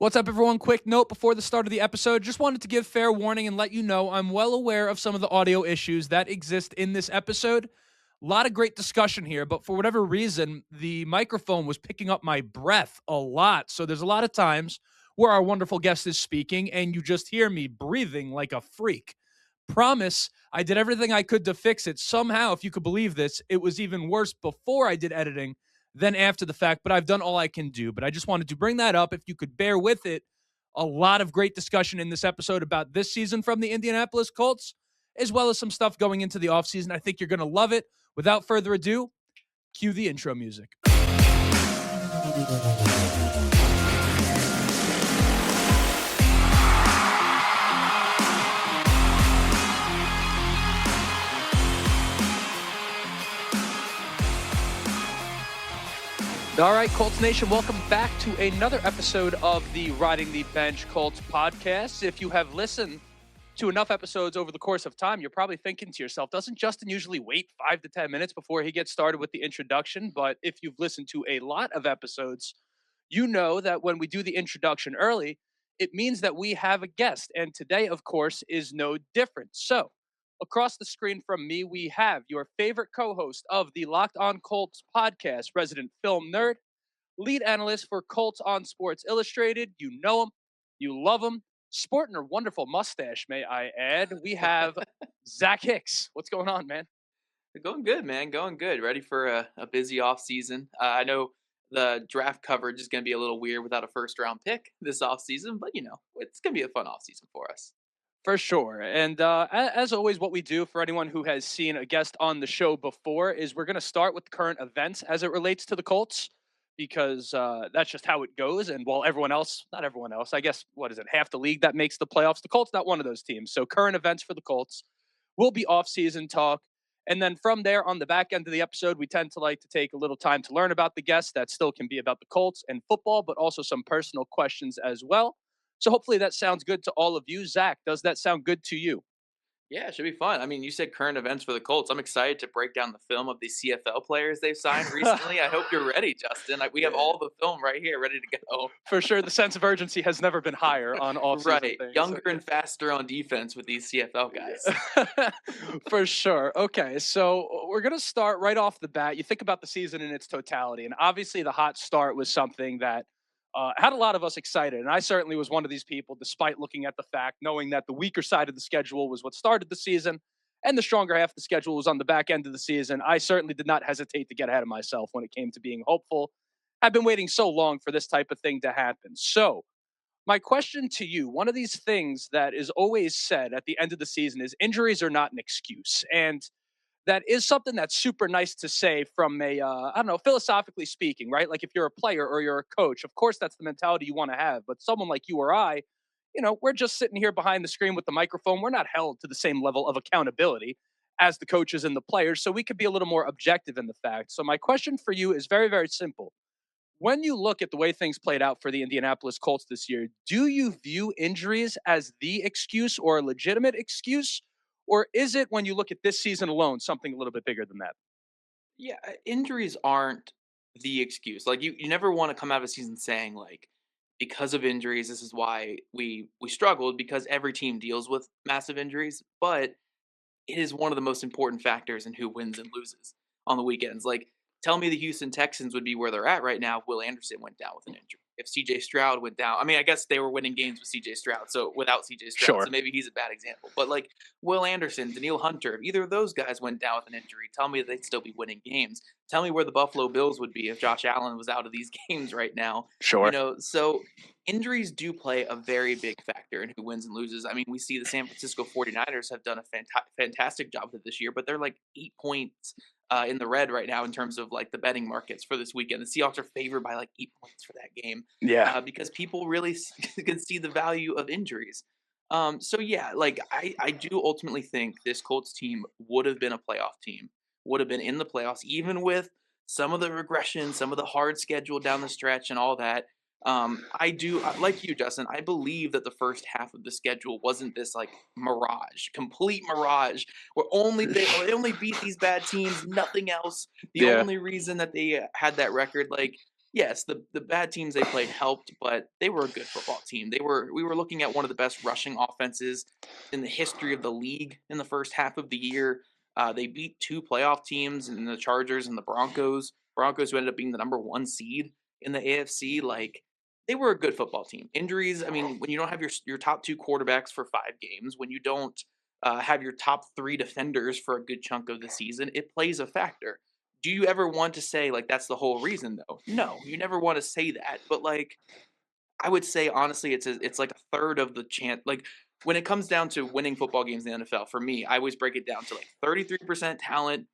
What's up, everyone? Quick note before the start of the episode. Just wanted to give fair warning and let you know I'm well aware of some of the audio issues that exist in this episode. A lot of great discussion here, but for whatever reason, the microphone was picking up my breath a lot. So there's a lot of times where our wonderful guest is speaking and you just hear me breathing like a freak. Promise, I did everything I could to fix it. Somehow, if you could believe this, it was even worse before I did editing than after the fact, but I've done all I can do. But I just wanted to bring that up. If you could bear with it, a lot of great discussion in this episode about this season from the Indianapolis Colts, as well as some stuff going into the offseason. I think you're going to love it. Without further ado, cue the intro music. All right, Colts Nation, welcome back to another episode of the Riding the Bench Colts podcast. If you have listened to enough episodes over the course of time, you're probably thinking to yourself, doesn't Justin usually wait 5 to 10 minutes before he gets started with the introduction? But if you've listened to a lot of episodes, you know that when we do the introduction early, it means that we have a guest. And today, of course, is no different. So, across the screen from me, we have your favorite co-host of the Locked On Colts podcast, resident film nerd, lead analyst for Colts on Sports Illustrated. You know him, you love him, sporting a wonderful mustache, may I add. We have Zach Hicks. What's going on, man? Going good, man. Going good. Ready for a busy off season. I know the draft coverage is going to be a little weird without a first round pick this off season, but it's going to be a fun off season for us. For sure. And as always, what we do for anyone who has seen a guest on the show before is we're going to start with current events as it relates to the Colts, because that's just how it goes. And while everyone else, not everyone else, I guess, what is it, half the league that makes the playoffs, the Colts, not one of those teams. So current events for the Colts will be off-season talk. And then from there, on the back end of the episode, we tend to like to take a little time to learn about the guests. That still can be about the Colts and football, but also some personal questions as well. So hopefully that sounds good to all of you. Zach, does that sound good to you? Yeah, it should be fun. I mean, you said current events for the Colts. I'm excited to break down the film of the CFL players they've signed recently. I hope you're ready, Justin. We have all the film right here ready to go. For sure, the sense of urgency has never been higher on off-season Right. things. Younger and faster on defense with these CFL guys. For sure. Okay, so we're going to start right off the bat. You think about the season in its totality, and obviously the hot start was something that had a lot of us excited. And I certainly was one of these people, despite looking at the fact, knowing that the weaker side of the schedule was what started the season and the stronger half of the schedule was on the back end of the season. I certainly did not hesitate to get ahead of myself when it came to being hopeful. I've been waiting so long for this type of thing to happen. So, my question to you, one of these things that is always said at the end of the season is injuries are not an excuse. And that is something that's super nice to say from a, I don't know, philosophically speaking, right? Like if you're a player or you're a coach, of course that's the mentality you want to have. But someone like you or I, we're just sitting here behind the screen with the microphone. We're not held to the same level of accountability as the coaches and the players. So we could be a little more objective in the fact. So my question for you is very, very simple. When you look at the way things played out for the Indianapolis Colts this year, do you view injuries as the excuse or a legitimate excuse? Or is it, when you look at this season alone, something a little bit bigger than that? Yeah, injuries aren't the excuse. Like you never want to come out of a season saying like because of injuries, this is why we struggled because every team deals with massive injuries, but it is one of the most important factors in who wins and loses on the weekends. Like tell me the Houston Texans would be where they're at right now if Will Anderson went down with an injury. If CJ Stroud went down, I mean, I guess they were winning games with CJ Stroud, so without CJ Stroud, Sure. so maybe he's a bad example. But like Will Anderson, Daniil Hunter, if either of those guys went down with an injury, tell me they'd still be winning games. Tell me where the Buffalo Bills would be if Josh Allen was out of these games right now. Sure. So injuries do play a very big factor in who wins and loses. I mean, we see the San Francisco 49ers have done a fantastic job with it this year, but they're like 8 points in the red right now in terms of like the betting markets for this weekend. The Seahawks are favored by like 8 points for that game Yeah. because people really can see the value of injuries. So yeah, like I do ultimately think this Colts team would have been a playoff team, would have been in the playoffs, even with some of the regression, some of the hard schedule down the stretch and all that. Like you, Justin, I believe that the first half of the schedule wasn't this like mirage, complete mirage, where they only beat these bad teams, nothing else. The Yeah. only reason that they had that record, like yes, the bad teams they played helped, but they were a good football team. We were looking at one of the best rushing offenses in the history of the league in the first half of the year. They beat two playoff teams in the Chargers and the Broncos. Broncos, who ended up being the number one seed in the AFC, like they were a good football team. Injuries, I mean, when you don't have your top two quarterbacks for 5 games, when you don't have your top three defenders for a good chunk of the season, it plays a factor. Do you ever want to say, like, that's the whole reason, though? No, you never wanna say that, but, like, I would say, honestly, it's like a third of the chance. Like, when it comes down to winning football games in the NFL, for me, I always break it down to, like, 33% talent,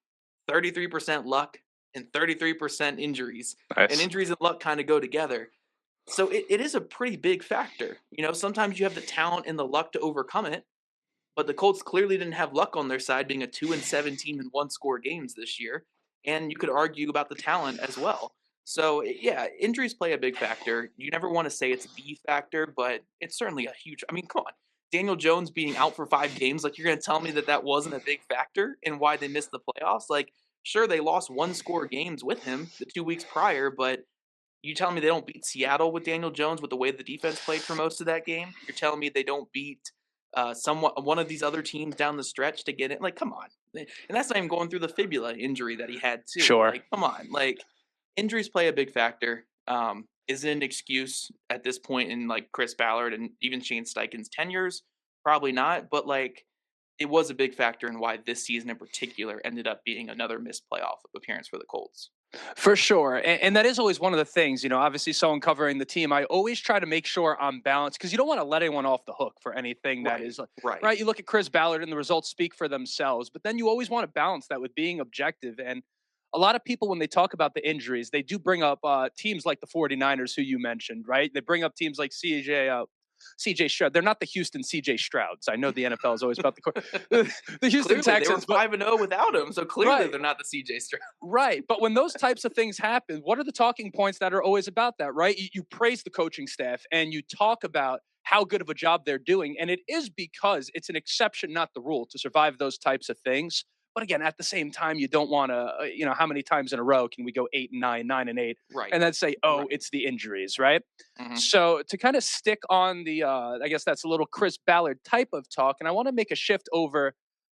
33% luck, and 33% injuries, and Nice. injuries and luck kinda go together. So it is a pretty big factor, sometimes you have the talent and the luck to overcome it, but the Colts clearly didn't have luck on their side being a 2-7 team in one-score games this year, and you could argue about the talent as well. So, yeah, injuries play a big factor. You never wanna say it's the factor, but it's certainly a huge. I mean, come on. Daniel Jones being out for 5 games, like, you're gonna tell me that that wasn't a big factor in why they missed the playoffs? Like, sure, they lost one-score games with him the 2 weeks prior, but you telling me they don't beat Seattle with Daniel Jones with the way the defense played for most of that game? You're telling me they don't beat somewhat one of these other teams down the stretch to get it? Like, come on. And that's not even going through the fibula injury that he had too. Sure. Like, come on. Like, injuries play a big factor. Is it an excuse at this point in like Chris Ballard and even Shane Steichen's tenures? Probably not. But like, it was a big factor in why this season in particular ended up being another missed playoff appearance for the Colts. For sure. And that is always one of the things, obviously someone covering the team, I always try to make sure I'm balanced because you don't want to let anyone off the hook for anything that Right. is like, Right. right. You look at Chris Ballard and the results speak for themselves, but then you always want to balance that with being objective. And a lot of people, when they talk about the injuries, they do bring up teams like the 49ers, who you mentioned, right? They bring up teams like CJ Stroud. They're not the Houston CJ Strouds. I know the NFL is always about the Houston Clearly, they were Texans, but 5-0 without him, so clearly right. they're not the CJ Stroud. Right. But when those types of things happen, what are the talking points that are always about that, right? You praise the coaching staff and you talk about how good of a job they're doing. And it is because it's an exception, not the rule, to survive those types of things. But again, at the same time, you don't want to, how many times in a row can we go 8-9, 9-8, Right, and then say, oh, right. it's the injuries, right? Mhm. So to kind of stick on the, I guess that's a little Chris Ballard type of talk. And I want to make a shift over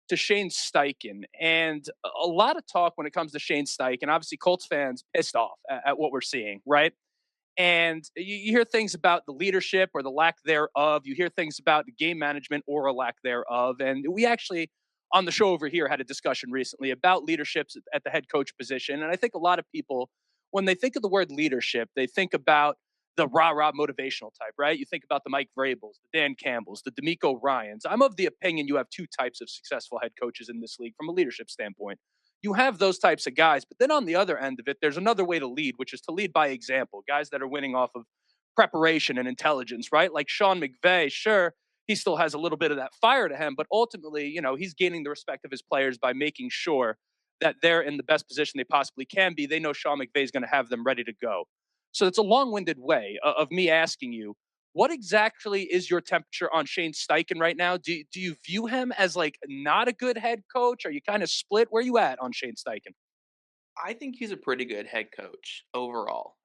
to Shane Steichen. And a lot of talk when it comes to Shane Steichen. Obviously, Colts fans pissed off at what we're seeing, right? And you hear things about the leadership or the lack thereof. You hear things about the game management or a lack thereof. And we actually, on the show over here, had a discussion recently about leaderships at the head coach position. And I think a lot of people, when they think of the word leadership, they think about the rah rah motivational type, right? You think about the Mike Vrabels, the Dan Campbells, the D'Amico Ryans. I'm of the opinion you have two types of successful head coaches in this league from a leadership standpoint. You have those types of guys, but then on the other end of it, there's another way to lead, which is to lead by example. Guys that are winning off of preparation and intelligence, right? Like Sean McVay, sure, he still has a little bit of that fire to him, but ultimately, he's gaining the respect of his players by making sure that they're in the best position they possibly can be. They know Sean McVay is going to have them ready to go. So it's a long-winded way of me asking you, what exactly is your temperature on Shane Steichen right now? Do you view him as like not a good head coach? Are you kind of split? Where are you at on Shane Steichen? I think he's a pretty good head coach overall.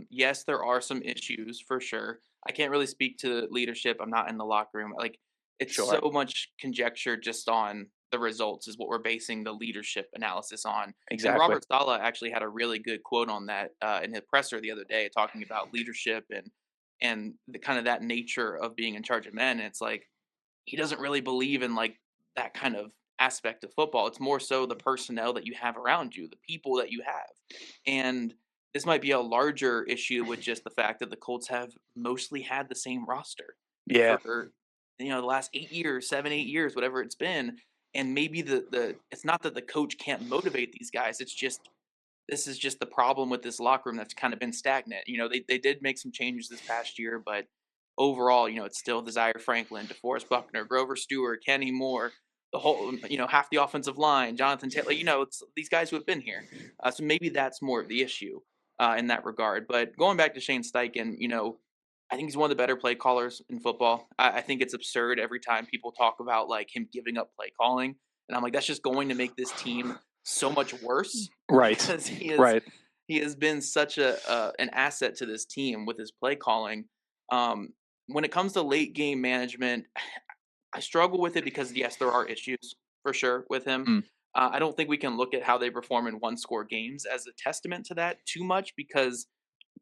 Yes, there are some issues for sure. I can't really speak to leadership. I'm not in the locker room. Like, it's so Sure. much conjecture just on the results is what we're basing the leadership analysis on. And Exactly. Robert Sala actually had a really good quote on that in his presser the other day, talking about leadership and the kind of that nature of being in charge of men. And it's like he doesn't really believe in like that kind of aspect of football. It's more so the personnel that you have around you, the people that you have. And this might be a larger issue with just the fact that the Colts have mostly had the same roster Yeah. for the last 8 years, 7, 8 years, whatever it's been. And maybe the it's not that the coach can't motivate these guys. It's just this is just the problem with this locker room that's kind of been stagnant. They did make some changes this past year, but overall, it's still Desire Franklin, DeForest Buckner, Grover Stewart, Kenny Moore, the whole, half the offensive line, Jonathan Taylor. It's these guys who have been here. So maybe that's more of the issue in that regard. But going back to Shane Steichen, I think he's one of the better play callers in football. I think it's absurd every time people talk about like him giving up play calling, and I'm like, that's just going to make this team so much worse Right. because he is Right. He has been such an asset to this team with his play calling. Um, when it comes to late game management, I struggle with it because yes, there are issues for sure with him. Mm, I don't think we can look at how they perform in one score games as a testament to that too much because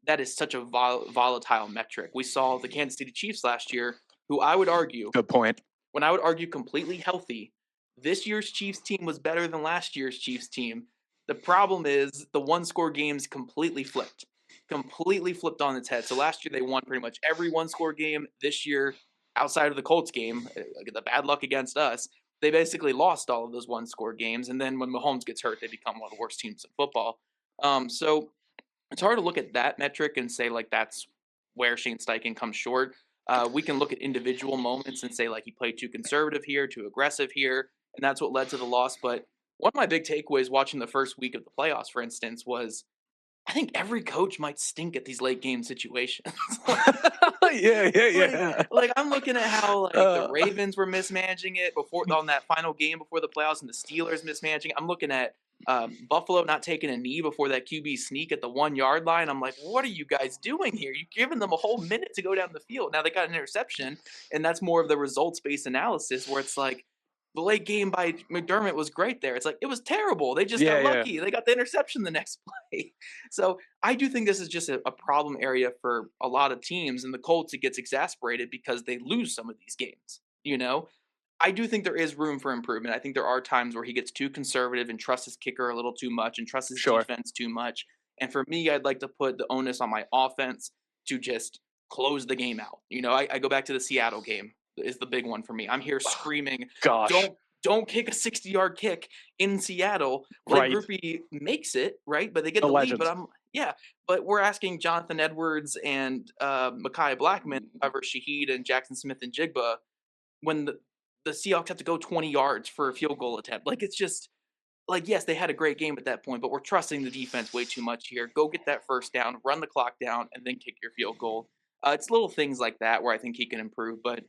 that is such a volatile metric. We saw the Kansas City Chiefs last year, who I would argue, good point. when I would argue completely healthy, this year's Chiefs team was better than last year's Chiefs team. The problem is the one score games completely flipped on its head. So last year they won pretty much every one score game. This year, outside of the Colts game, the bad luck against us, they basically lost all of those one score games. And then when Mahomes gets hurt, they become one of the worst teams in football. So it's hard to look at that metric and say like that's where Shane Steichen comes short. We can look at individual moments and say like he played too conservative here, too aggressive here, and that's what led to the loss. But one of my big takeaways watching the first week of the playoffs, for instance, was I think every coach might stink at these late game situations. Yeah, yeah, like, yeah. like I'm looking at how like the Uh, Ravens were mismanaging it before on that final game before the playoffs, and the Steelers mismanaging. I'm looking at Buffalo not taking a knee before that QB sneak at the 1 yard line. I'm like, what are you guys doing here? You're giving them a whole minute to go down the field. Now they got an interception, and that's more of the results based analysis where it's like the late game by McDermott was great there. It's like it was terrible. They just yeah, got yeah. lucky. They got the interception the next play. So I do think this is just a problem area for a lot of teams. And the Colts, it gets exasperated because they lose some of these games. You know, I do think there is room for improvement. I think there are times where he gets too conservative and trusts his kicker a little too much and trusts his Sure. defense too much. And for me, I'd like to put the onus on my offense to just close the game out. I go back to the Seattle game is the big one for me. I'm here screaming, Gosh. don't kick a 60-yard kick in Seattle. Blake Right. Grupe makes it, right? But they get The the lead. But legend. yeah, but we're asking Jonathan Edwards and Micaiah Blackman cover Shaheed and Jackson Smith and Jigba when the Seahawks have to go 20 yards for a field goal attempt. Like it's just like yes, they had a great game at that point, but we're trusting the defense way too much here. Go get that first down, run the clock down, and then kick your field goal. It's little things like that where I think he can improve, but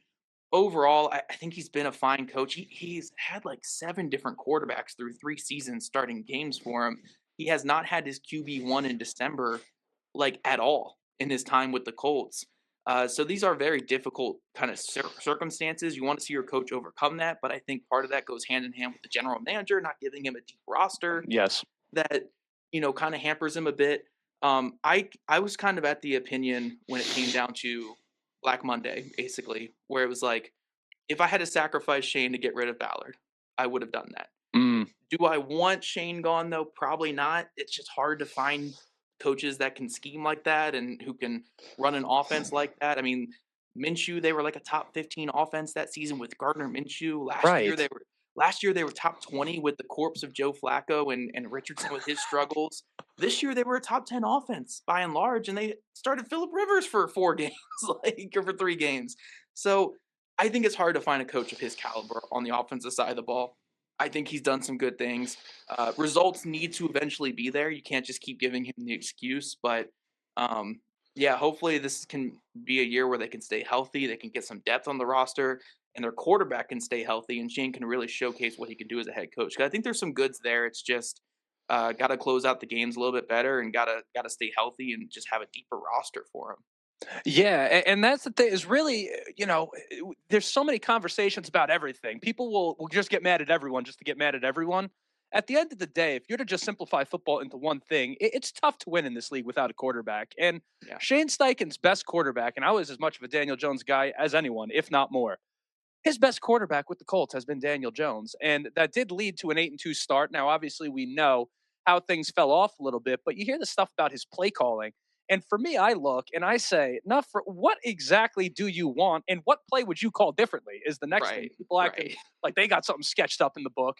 overall, I think he's been a fine coach. He's had like 7 different quarterbacks through 3 seasons starting games for him. He has not had his QB1 in December, like, at all in his time with the Colts. So these are very difficult kind of circumstances. You want to see your coach overcome that, but I think part of that goes hand in hand with the general manager not giving him a deep roster Yes. that, kind of hampers him a bit. I was kind of at the opinion when it came down to Black Monday, basically, where it was like, if I had to sacrifice Shane to get rid of Ballard, I would have done that. Mm, Do I want Shane gone though? Probably not. It's just hard to find coaches that can scheme like that and who can run an offense like that. I mean, Minshew, they were like a top 15 offense that season with Gardner Minshew. right. Last year they were top 20 with the corpse of Joe Flacco and Richardson with his struggles. This year they were a top 10 offense by and large, and they started Philip Rivers for 4 games, like or for 3 games. So I think it's hard to find a coach of his caliber on the offensive side of the ball. I think he's done some good things. Results need to eventually be there. You can't just keep giving him the excuse. But yeah, hopefully this can be a year where they can stay healthy. They can get some depth on the roster, and their quarterback can stay healthy. And Shane can really showcase what he can do as a head coach. 'Cause I think there's some goods there. It's just got to close out the games a little bit better, and gotta stay healthy and just have a deeper roster for him. Yeah, and that's the thing is really, there's so many conversations about everything. People will just get mad at everyone just to get mad at everyone. At the end of the day, if you're to just simplify football into one thing, it's tough to win in this league without a quarterback. And Yeah, Shane Steichen's best quarterback, and I was as much of a Daniel Jones guy as anyone, if not more. His best quarterback with the Colts has been Daniel Jones, and that did lead to an 8-2 start. Now, obviously, we know how things fell off a little bit, but you hear the stuff about his play calling. And for me, I look and I say, not for what exactly do you want, and what play would you call differently? Is the next thing right, people acting right, like they got something sketched up in the book.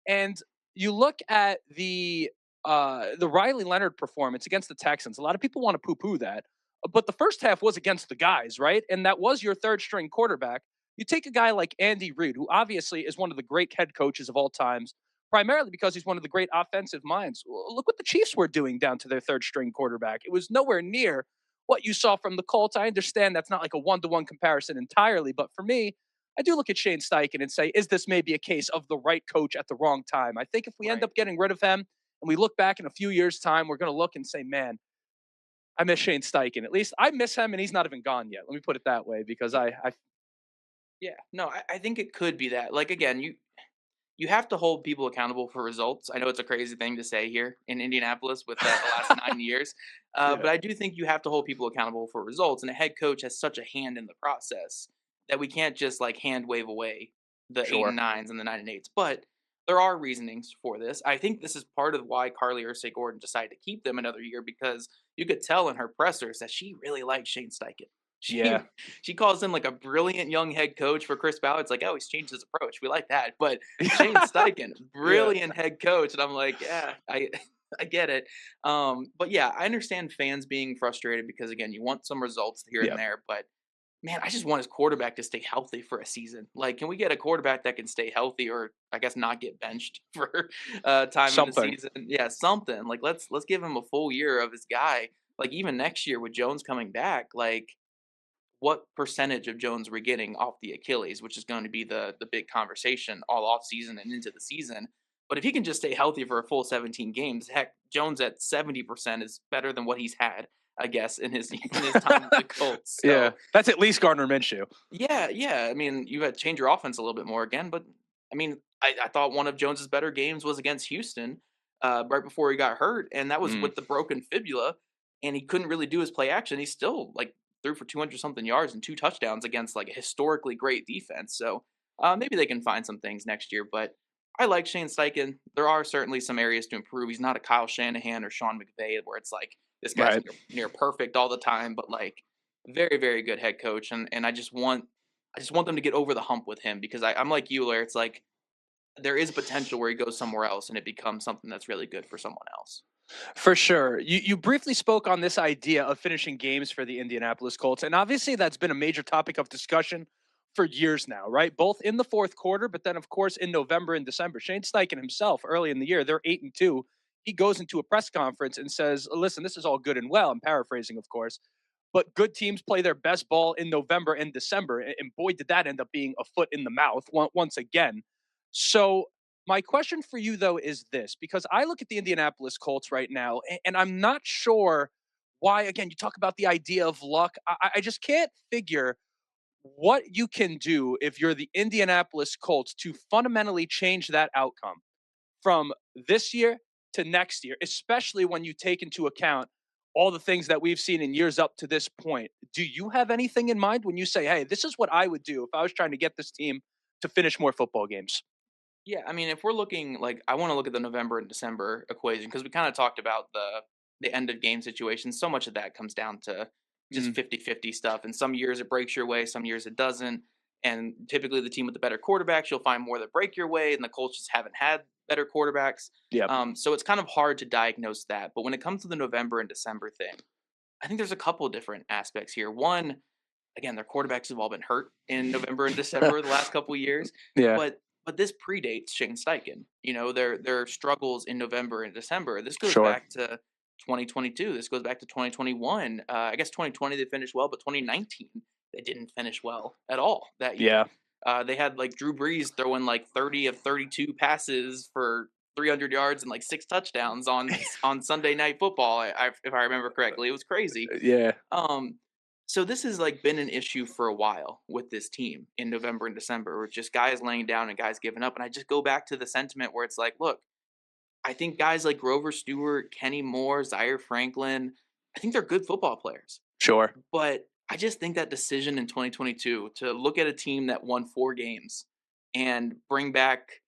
And you look at the Riley Leonard performance against the Texans. A lot of people want to poo-poo that, but the first half was against the guys, right? And that was your third string quarterback. You take a guy like Andy Reid, who obviously is one of the great head coaches of all times, primarily because he's one of the great offensive minds. Look what the Chiefs were doing down to their third string quarterback. It was nowhere near what you saw from the Colts. I understand that's not like a one-to-one comparison entirely, but for me, I do look at Shane Steichen and say, is this maybe a case of the right coach at the wrong time? I think if we end right. up getting rid of him and we look back in a few years' time, we're going to look and say, man, I miss Shane Steichen. At least I miss him, and he's not even gone yet. Let me put it that way because I Yeah, no, I think it could be that. Like again, you have to hold people accountable for results. I know it's a crazy thing to say here in Indianapolis with the last 9 years, yeah, but I do think you have to hold people accountable for results. And a head coach has such a hand in the process that we can't just like hand wave away the eight and sure, nines and the 9 and 8s. But there are reasonings for this. I think this is part of why Carly Ursay Gordon decided to keep them another year because you could tell in her pressers that she really likes Shane Steichen. yeah, She she calls him like a brilliant young head coach for Chris Ballard. It's like, oh, he's changed his approach. We like that. But Shane Steichen, yeah, brilliant head coach, and I'm like, yeah, I I get it. But yeah, I understand fans being frustrated because again, you want some results here and yeah, there, but man, I just want his quarterback to stay healthy for a season. Like, can we get a quarterback that can stay healthy, or I guess not get benched for time in the something. season? Yeah, something. Like, let's give him a full year of his guy. Like even next year with Jones coming back, like what percentage of Jones we're getting off the Achilles, which is going to be the big conversation all off season and into the season. But if he can just stay healthy for a full 17 games, heck, Jones at 70% is better than what he's had, I guess, in his in his time with the Colts. Yeah, So that's at least Gardner Minshew. yeah, yeah. I mean, you had to change your offense a little bit more again, but I mean, I thought one of Jones's better games was against Houston, right before he got hurt, and that was Mm, with the broken fibula, and he couldn't really do his play action. He still like threw for 200 something yards and 2 touchdowns against like a historically great defense. So maybe they can find some things next year. But I like Shane Steichen. There are certainly some areas to improve. He's not a Kyle Shanahan or Sean McVay where it's like this guy's right. near perfect all the time, but like very, very good head coach, and I just want them to get over the hump with him because I'm like you, where it's like there is potential where he goes somewhere else and it becomes something that's really good for someone else. For sure. You briefly spoke on this idea of finishing games for the Indianapolis Colts, and obviously that's been a major topic of discussion for years now, right? Both in the fourth quarter, but then of course in November and December. Shane Steichen himself, early in the year, they're 8-2. He goes into a press conference and says, "Listen, this is all good and well." I'm paraphrasing, of course, but good teams play their best ball in November and December, and boy, did that end up being a foot in the mouth once again. So my question for you though is this, because I look at the Indianapolis Colts right now, and I'm not sure why. Again, you talk about the idea of luck. I just can't figure what you can do if you're the Indianapolis Colts to fundamentally change that outcome from this year to next year, especially when you take into account all the things that we've seen in years up to this point. Do you have anything in mind when you say, hey, this is what I would do if I was trying to get this team to finish more football games? Yeah, I mean, if we're looking like I want to look at the November and December equation because we kind of talked about the end of game situation. So much of that comes down to just Mm, 50-50 stuff. And some years it breaks your way, some years it doesn't. And typically the team with the better quarterbacks, you'll find more that break your way, and the Colts just haven't had better quarterbacks. yep. So it's kind of hard to diagnose that. But when it comes to the November and December thing, I think there's a couple different aspects here. One, again, their quarterbacks have all been hurt in November and December the last couple of years, Yeah. but this predates Shane Steichen. You know, their struggles in November and December. This goes Sure. back to 2022. This goes back to 2021. I guess 2020 they finished well, but 2019 they didn't finish well at all that year. Yeah. They had like Drew Brees throwing like 30 of 32 passes for 300 yards and like 6 touchdowns on Sunday Night Football. If I remember correctly, it was crazy. Yeah. Um, so this has like been an issue for a while with this team in November and December, where just guys laying down and guys giving up. And I just go back to the sentiment where it's like, look, I think guys like Grover Stewart, Kenny Moore, Zaire Franklin, I think they're good football players. Sure. But I just think that decision in 2022 to look at a team that won 4 games and bring back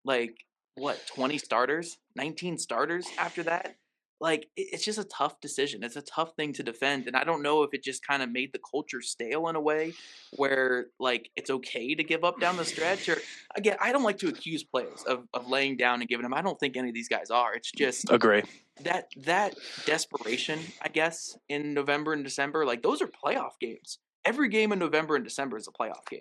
like what 20 starters, 19 starters after that. Like it's just a tough decision. It's a tough thing to defend, and I don't know if it just kind of made the culture stale in a way where like it's okay to give up down the stretch. Or again, I don't like to accuse players of laying down and giving them. I don't think any of these guys are. It's just Agree. that desperation, I guess, in November and December. Like those are playoff games. Every game in November and December is a playoff game.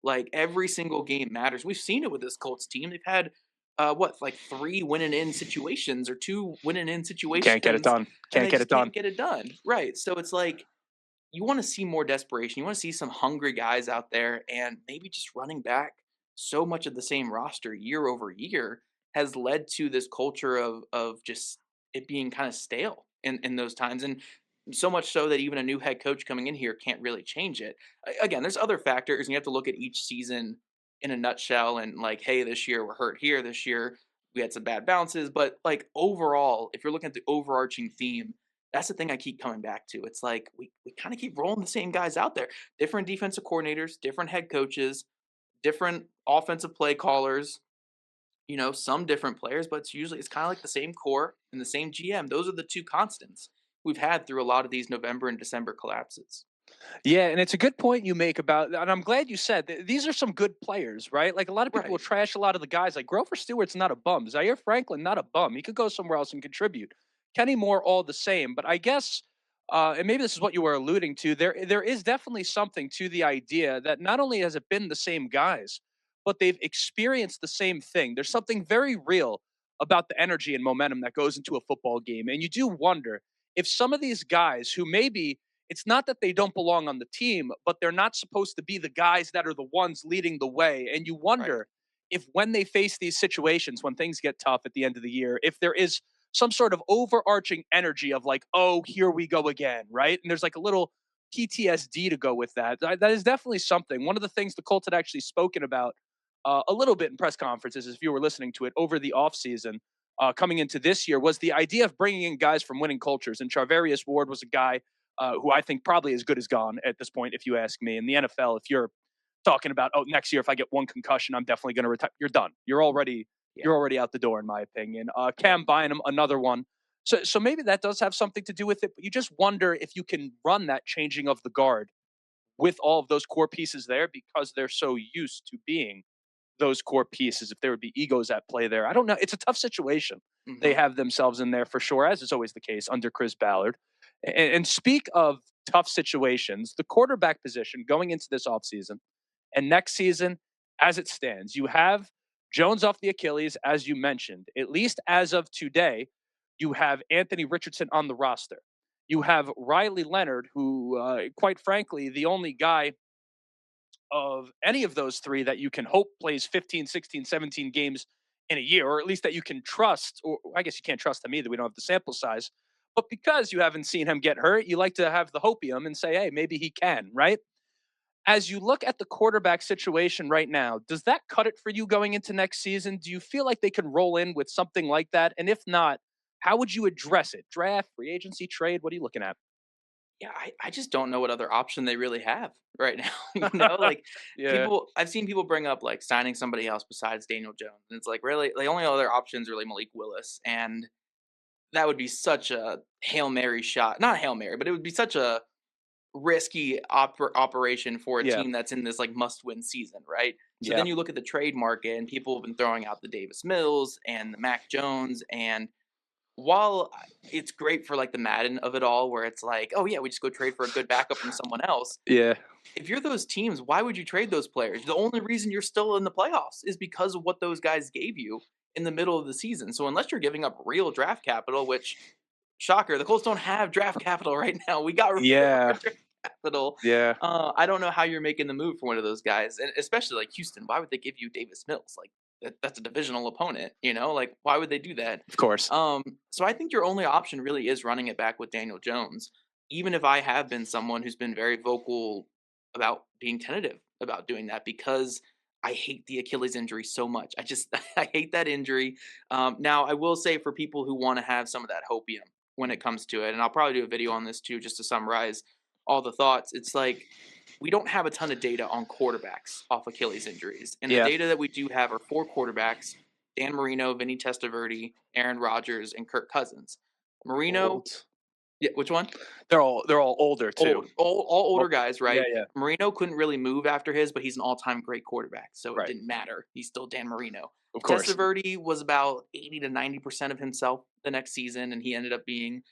Like every single game matters. We've seen it with this Colts team. They've had what like 3 winning in situations or 2 winning in Can't get it situations, done. and Can't they get it just can't done. get it done. Right. So it's like you want to see more desperation. You want to see some hungry guys out there, and maybe just running back so much of the same roster year over year. has led to this culture of just it being kind of stale in those times. And so much so that even a new head coach coming in here can't really change it. Again, there's other factors, and you have to look at each season in a nutshell and like, hey, this year we're hurt here, this year we had some bad bounces, but like overall, if you're looking at the overarching theme, that's the thing I keep coming back to. It's like we kind of keep rolling the same guys out there. Different defensive coordinators, different head coaches, different offensive play callers, some different players, but it's kind of like the same core and the same GM. Those are the two constants we've had through a lot of these November and December collapses. Yeah, and it's a good point you make about, and I'm glad you said these are some good players, right? Like a lot of people will Right. trash a lot of the guys. Like Grover Stewart's not a bum. Zaire Franklin, not a bum. He could go somewhere else and contribute. Kenny Moore, all the same. But I guess, and maybe this is what you were alluding to. There is definitely something to the idea that not only has it been the same guys, but they've experienced the same thing. There's something very real about the energy and momentum that goes into a football game, and you do wonder if some of these guys who maybe it's not that they don't belong on the team, but they're not supposed to be the guys that are the ones leading the way. And you Right. wonder if when they face these situations, when things get tough at the end of the year, if there is some sort of overarching energy of like, oh, here we go again, right? And there's like a little PTSD to go with that. That is definitely something. One of the things the Colts had actually spoken about a little bit in press conferences, if you were listening to it over the offseason, coming into this year, was the idea of bringing in guys from winning cultures. And Charvarius Ward was a guy who I think probably as good as gone at this point, if you ask me. In the NFL, if you're talking about, oh, next year if I get one concussion, I'm definitely going to retire. You're done. Yeah. You're already out the door, in my opinion. Right. Cam Bynum, another one. So maybe that does have something to do with it. But you just wonder if you can run that changing of the guard with all of those core pieces there because they're so used to being those core pieces, if there would be egos at play there. I don't know. It's a tough situation they Hmm. have themselves in there for sure, as is always the case under Chris Ballard. And speak of tough situations, the quarterback position going into this offseason and next season, as it stands, you have Jones off the Achilles, as you mentioned. At least as of today, you have Anthony Richardson on the roster. You have Riley Leonard, who, quite frankly, the only guy of any of those three that you can hope plays 15, 16, 17 games in a year, or at least that you can trust, or I guess you can't trust him either. We don't have the sample size. But because you haven't seen him get hurt, you like to have the hopium and say, hey, maybe he can, right? As you look at the quarterback situation right now, does that cut it for you going into next season? Do you feel like they can roll in with something like that? And if not, how would you address it? Draft, free agency, trade? What are you looking at? Yeah, I just don't know what other option they really have right now. Like Yeah. I've seen people bring up like signing somebody else besides Daniel Jones. And it's like really the only other options are really Malik Willis. And that would be such a Hail Mary shot. Not Hail Mary, but it would be such a risky operation for a Yeah. team that's in this like must-win season, right? So Yeah. then you look at the trade market and people have been throwing out the Davis Mills and the Mac Jones, and while it's great for like the Madden of it all where it's like, "Oh yeah, we just go trade for a good backup from someone else." Yeah. If you're those teams, why would you trade those players? The only reason you're still in the playoffs is because of what those guys gave you in the middle of the season. So unless you're giving up real draft capital, which shocker, the Colts don't have draft capital right now. We got rid of our Yeah. draft capital. Yeah. I don't know how you're making the move for one of those guys, and especially like Houston. Why would they give you Davis Mills? Like that's a divisional opponent, Like why would they do that? Of course. So I think your only option really is running it back with Daniel Jones. Even if I have been someone who's been very vocal about being tentative about doing that because I hate the Achilles injury so much. I just I hate that injury. Now I will say for people who want to have some of that hopium when it comes to it, and I'll probably do a video on this too just to summarize all the thoughts. It's like we don't have a ton of data on quarterbacks off Achilles injuries, and the Yeah. data that we do have are four quarterbacks: Dan Marino, Vinny Testaverde, Aaron Rodgers, and Kirk Cousins. Marino, Old. yeah, which one? They're all older too. All Well, older guys, yeah, right? yeah. Marino couldn't really move after his, but he's an all-time great quarterback, so it Right. didn't matter. He's still Dan Marino. Of course. Testaverde was about 80 to 90% of himself the next season, and he ended up being,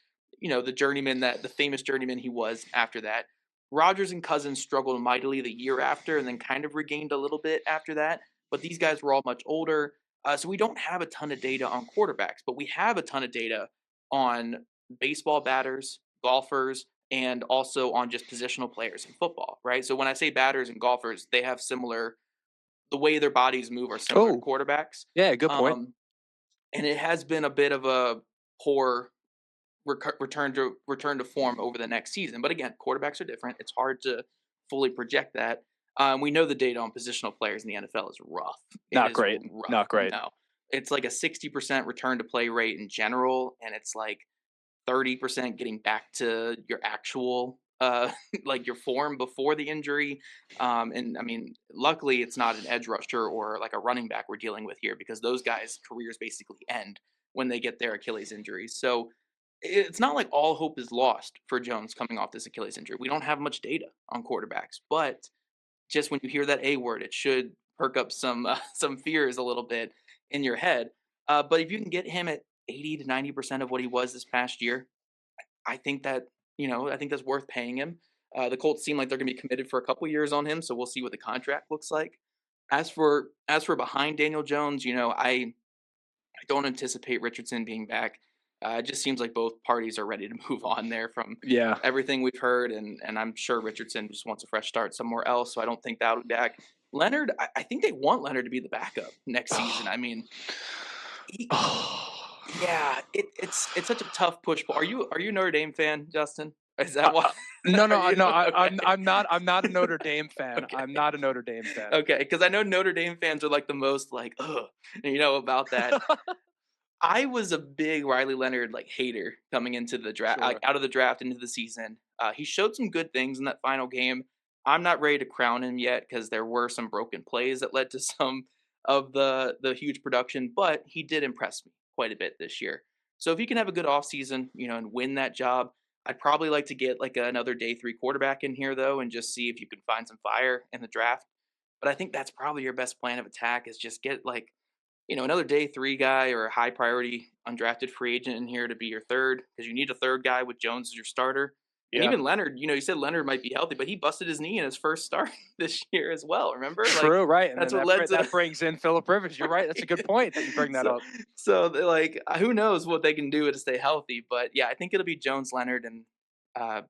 the journeyman the famous journeyman he was after that. Rodgers and Cousins struggled mightily the year after, and then kind of regained a little bit after that. But these guys were all much older, so we don't have a ton of data on quarterbacks, but we have a ton of data on baseball batters, golfers, and also on just positional players in football, right? So when I say batters and golfers, they have similar the way their bodies move are similar to Oh, quarterbacks. yeah, good point. Um, and it has been a bit of a poor return to form over the next season. But again, quarterbacks are different. It's hard to fully project that. We know the data on positional players in the NFL is rough. It Not is great. rough. Not great. No, it's like a 60% return to play rate in general, and it's like 30% getting back to your actual like your form before the injury. And I mean, luckily it's not an edge rusher or like a running back we're dealing with here because those guys' careers basically end when they get their Achilles injuries. So it's not like all hope is lost for Jones coming off this Achilles injury. We don't have much data on quarterbacks, but just when you hear that A word, it should perk up some some fears a little bit in your head. But if you can get him at 80 to 90% of what he was this past year, I think that I think that's worth paying him. The Colts seem like they're going to be committed for a couple years on him, so we'll see what the contract looks like. As for behind Daniel Jones, I don't anticipate Richardson being back. It just seems like both parties are ready to move on there from Yeah. everything we've heard, and I'm sure Richardson just wants a fresh start somewhere else. So I don't think that'll be back. Leonard, I think they want Leonard to be the backup next season. I mean, he, yeah, it's such a tough push. Are you a Notre Dame fan, Justin? Is that why? No, Are no, you no. okay? I'm not a Notre Dame fan. Okay. I'm not a Notre Dame fan. Okay, because I know Notre Dame fans are like the most like, ugh, about that. I was a big Riley Leonard like hater coming into the draft, like Sure. out of the draft into the season. He showed some good things in that final game. I'm not ready to crown him yet because there were some broken plays that led to some of the huge production, but he did impress me quite a bit this year. So if he can have a good offseason, and win that job, I'd probably like to get like another day three quarterback in here though, and just see if you can find some fire in the draft. But I think that's probably your best plan of attack is just get like another day three guy or a high priority undrafted free agent in here to be your third because you need a third guy with Jones as your starter. And Yeah. even Leonard, you said Leonard might be healthy, but he busted his knee in his first start this year as well. Remember, like True. Right. And that's then what led to that brings in Philip Rivers. You're right. That's a good point that you bring that so up. like who knows what they can do to stay healthy. But yeah, I think it'll be Jones, Leonard, and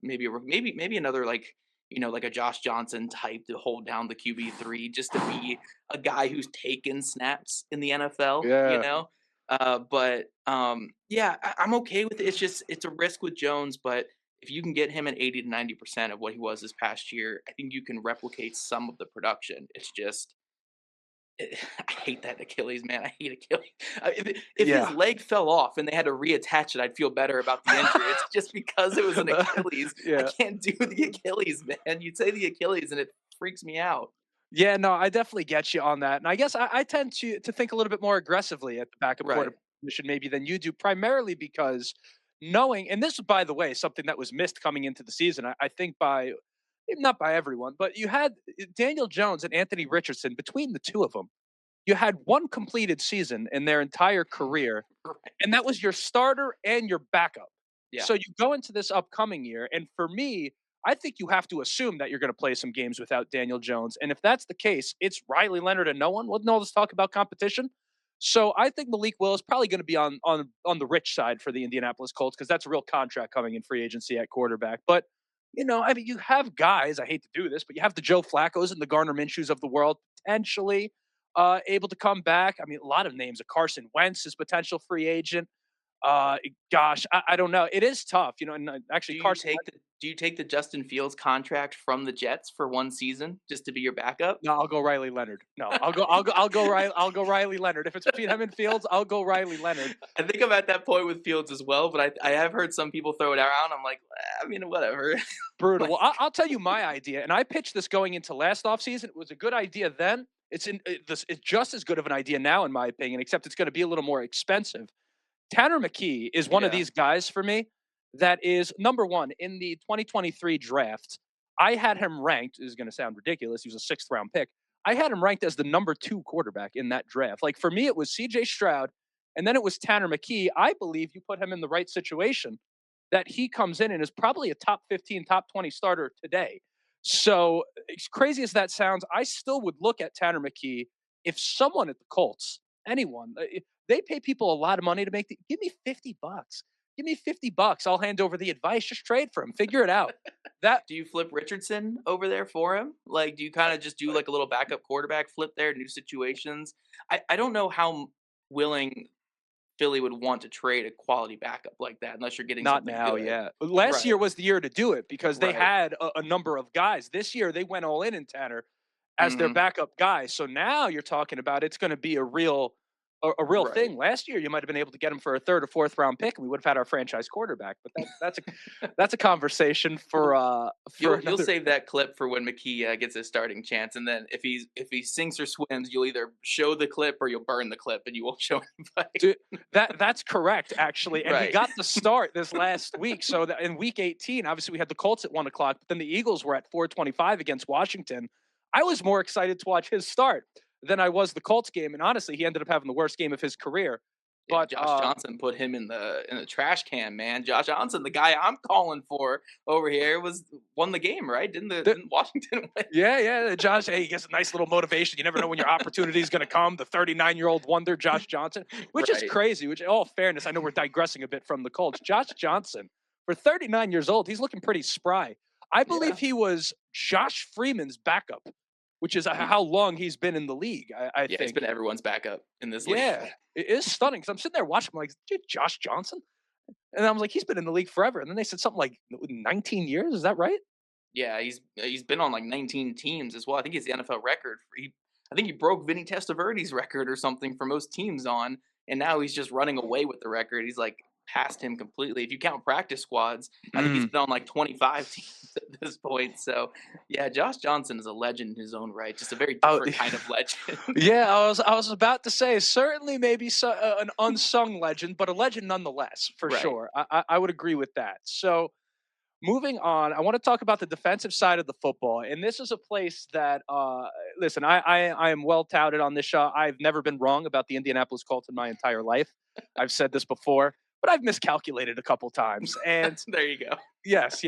maybe another like like a Josh Johnson type to hold down the QB3 just to be a guy who's taken snaps in the NFL. Yeah. But yeah, I'm okay with it. It's a risk with Jones, but if you can get him at 80 to 90% of what he was this past year, I think you can replicate some of the production. It's just I hate that Achilles, man. I hate Achilles. If his Yeah. leg fell off and they had to reattach it, I'd feel better about the injury. It's just because it was an Achilles. I Yeah. can't do the Achilles, man. You say the Achilles and it freaks me out. Yeah, no, I definitely get you on that. And I guess I tend to think a little bit more aggressively at the backup Right. quarterback position maybe than you do, primarily because knowing, and this is by the way something that was missed coming into the season. I think by not by everyone, but you had Daniel Jones and Anthony Richardson between the two of them. You had one completed season in their entire career, and that Right. was your starter and your backup. Yeah. So you go into this upcoming year, and for me, I think you have to assume that you're going to play some games without Daniel Jones. And if that's the case, it's Riley Leonard and no one. Wasn't all this talk about competition? So I think Malik Willis probably going to be on the rich side for the Indianapolis Colts because that's a real contract coming in free agency at quarterback. But I mean, you have guys. I hate to do this, but you have the Joe Flacco's and the Garner Minshews of the world potentially able to come back. I mean, a lot of names. A Carson Wentz is potential free agent. Gosh, I don't know. It is tough, and actually Do you Carson take the Justin Fields contract from the Jets for one season just to be your backup? No, I'll go Riley Leonard. No, I'll go Riley Leonard. If it's between him and Fields, I'll go Riley Leonard. I think I'm at that point with Fields as well, but I have heard some people throw it around. I'm like, I mean, whatever. Brutal. Like, Well, I'll tell you my idea, and I pitched this going into last offseason. It was a good idea then. It's just as good of an idea now, in my opinion, except it's going to be a little more expensive. Tanner McKee is one of yeah, these guys for me that is number one in the 2023 draft. I had him ranked. This is going to sound ridiculous. He was a sixth round pick. I had him ranked as the number two quarterback in that draft. Like for me, it was CJ Stroud, and then it was Tanner McKee. I believe you put him in the right situation that he comes in and is probably a top 15, top 20 starter today. So, as crazy as that sounds, I still would look at Tanner McKee if someone at the Colts, anyone, they pay people a lot of money to give me $50. Give me $50. I'll hand over the advice. Just trade for him. Figure it out. That do you flip Richardson over there for him? Like, do you kind of just do like a little backup quarterback flip there, new situations? I don't know how willing Philly would want to trade a quality backup like that unless you're getting Not something now, good. yeah. Last year Right. was the year to do it because they Right. had a number of guys. This year they went all in Tanner as their Mhm. backup guy. So now you're talking about it's going to be a real Right. thing. Last year you might have been able to get him for a third or fourth round pick, and we would have had our franchise quarterback. But that's a conversation Well, for you'll another. save that clip for when McKee, gets his starting chance, and then if he sinks or swims, you'll either show the clip or you'll burn the clip, and you won't show anybody. Dude, that's correct, actually. And he Right. got the start this last week. So that in week 18, obviously we had the Colts at 1 o'clock, but then the Eagles were at 4:25 against Washington. I was more excited to watch his start than I was the Colts game. And honestly, he ended up having the worst game of his career. Yeah, But Josh Johnson put him in the trash can, man. Josh Johnson, the guy I'm calling for over here, was won the game, right? the, Didn't Washington win? yeah, Josh, hey, he gets a nice little motivation. You never know when your opportunity is going to come. The 39-year-old wonder, Josh Johnson, which is Right. crazy, which, in all fairness, I know we're digressing a bit from the Colts. Josh Johnson, for 39 years old, he's looking pretty spry. I believe Yeah. he was Josh Freeman's backup, which is He how long he's been in the league, I yeah, he's think. been everyone's backup in this league. Yeah, it is stunning because I'm sitting there watching, I'm like, dude, Josh Johnson? And I was like, he's been in the league forever. And then they said something like 19 years. Is that right? Yeah, he's been on like 19 teams as well. I think he's the NFL record. I think he broke Vinny Testaverde's record or something for most teams on, and now he's just running away with the record. He's like past him completely. If you count practice squads, I think he's Mm. been on like 25 teams at this point. So yeah, Josh Johnson is a legend in his own right. Just a very Oh, different kind of legend. yeah, I was about to say certainly maybe an unsung legend, but a legend nonetheless for Right. sure. I would agree with that. So moving on, I want to talk about the defensive side of the football, and this is a place that listen, I am well touted on this show. I've never been wrong about the Indianapolis Colts in my entire life. I've said this before, but I've miscalculated a couple times, and There you go. yes.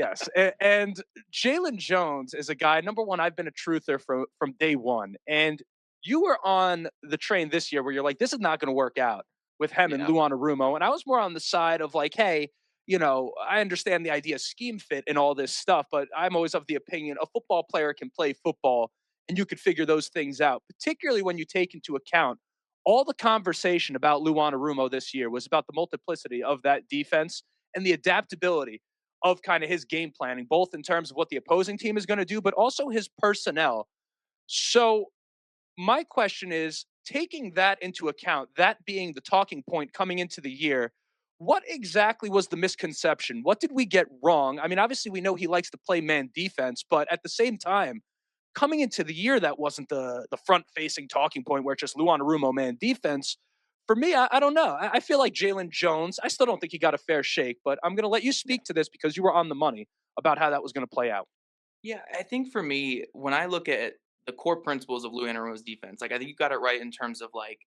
And Jaylon Jones is a guy, number one, I've been a truther from day one. And you were on the train this year where you're like, this is not going to work out with him and Yeah. Lou Anarumo. And I was more on the side of like, hey, I understand the idea of scheme fit and all this stuff, but I'm always of the opinion a football player can play football and you could figure those things out, particularly when you take into account all the conversation about Lou Anarumo this year was about the multiplicity of that defense and the adaptability of kind of his game planning, both in terms of what the opposing team is going to do, but also his personnel. So, my question is taking that into account, that being the talking point coming into the year, what exactly was the misconception? What did we get wrong? I mean, obviously, we know he likes to play man defense, but at the same time, coming into the year, that wasn't the front facing talking point where it's just Lou Anarumo man defense. For me, I don't know. I feel like Jaylon Jones. I still don't think he got a fair shake, but I'm going to let you Yeah. speak to this because you were on the money about how that was going to play out. Yeah, I think for me, when I look at the core principles of Lou Anarumo's defense, like I think you got it right in terms of like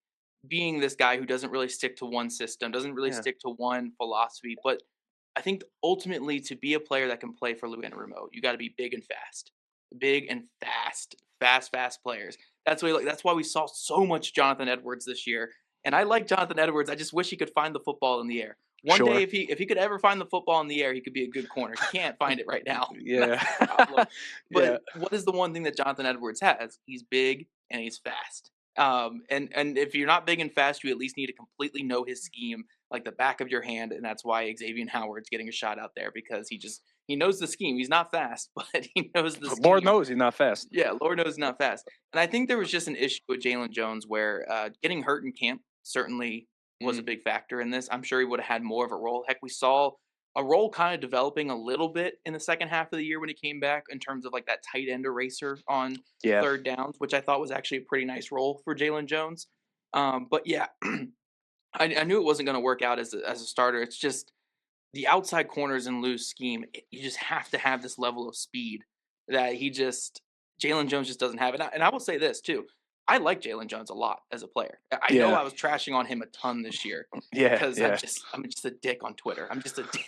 being this guy who doesn't really stick to one system, doesn't really Yeah. stick to one philosophy. But I think ultimately to be a player that can play for Lou Anarumo, you got to be big and fast players. That's why we saw so much Jonathan Edwards this year. And I like Jonathan Edwards. I just wish he could find the football in the air. One day, Sure. if he could ever find the football in the air, he could be a good corner. He can't find it right now. Yeah. That's the problem. Yeah. But what is the one thing that Jonathan Edwards has? He's big and he's fast. And if you're not big and fast, you at least need to completely know his scheme like the back of your hand, and that's why Xavier Howard's getting a shot out there because he knows the scheme. He's not fast, but he knows the Lord scheme. knows he's not fast. Yeah, Lord knows he's not fast. And I think there was just an issue with Jaylon Jones where getting hurt in camp certainly was a Mm. big factor in this. I'm sure he would have had more of a role. Heck, we saw a role kind of developing a little bit in the second half of the year when he came back in terms of like that tight end eraser on Yeah. third downs, which I thought was actually a pretty nice role for Jaylon Jones. But yeah, I knew it wasn't going to work out as a starter. It's just the outside corners in Lou's scheme. You just have to have this level of speed that Jaylon Jones just doesn't have. And I will say this too. I like Jaylon Jones a lot as a player. I know Yeah. I was trashing on him a ton this year Yeah. because Yeah. I'm just a dick on Twitter. I'm just a dick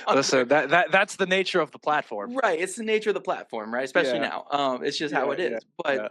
on Listen, Twitter. that's the nature of the platform. Right. It's the nature of the platform, right? Especially Yeah. now. It's just how Yeah. it Yeah. is. But Yeah.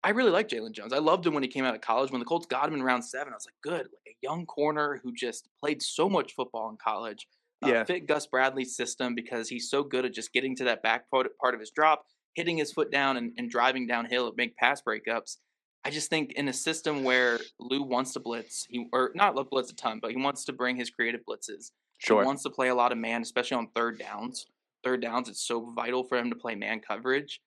I really like Jaylon Jones. I loved him when he came out of college. When the Colts got him in round 7, I was like, good, like a young corner who just played so much football in college, Yeah. fit Gus Bradley's system because he's so good at just getting to that back part of his drop, hitting his foot down and driving downhill and make pass breakups. I just think in a system where Lou wants to blitz, or not blitz a ton, but he wants to bring his creative blitzes. He Sure. wants to play a lot of man, especially on third downs. Third downs, it's so vital for him to play man coverage.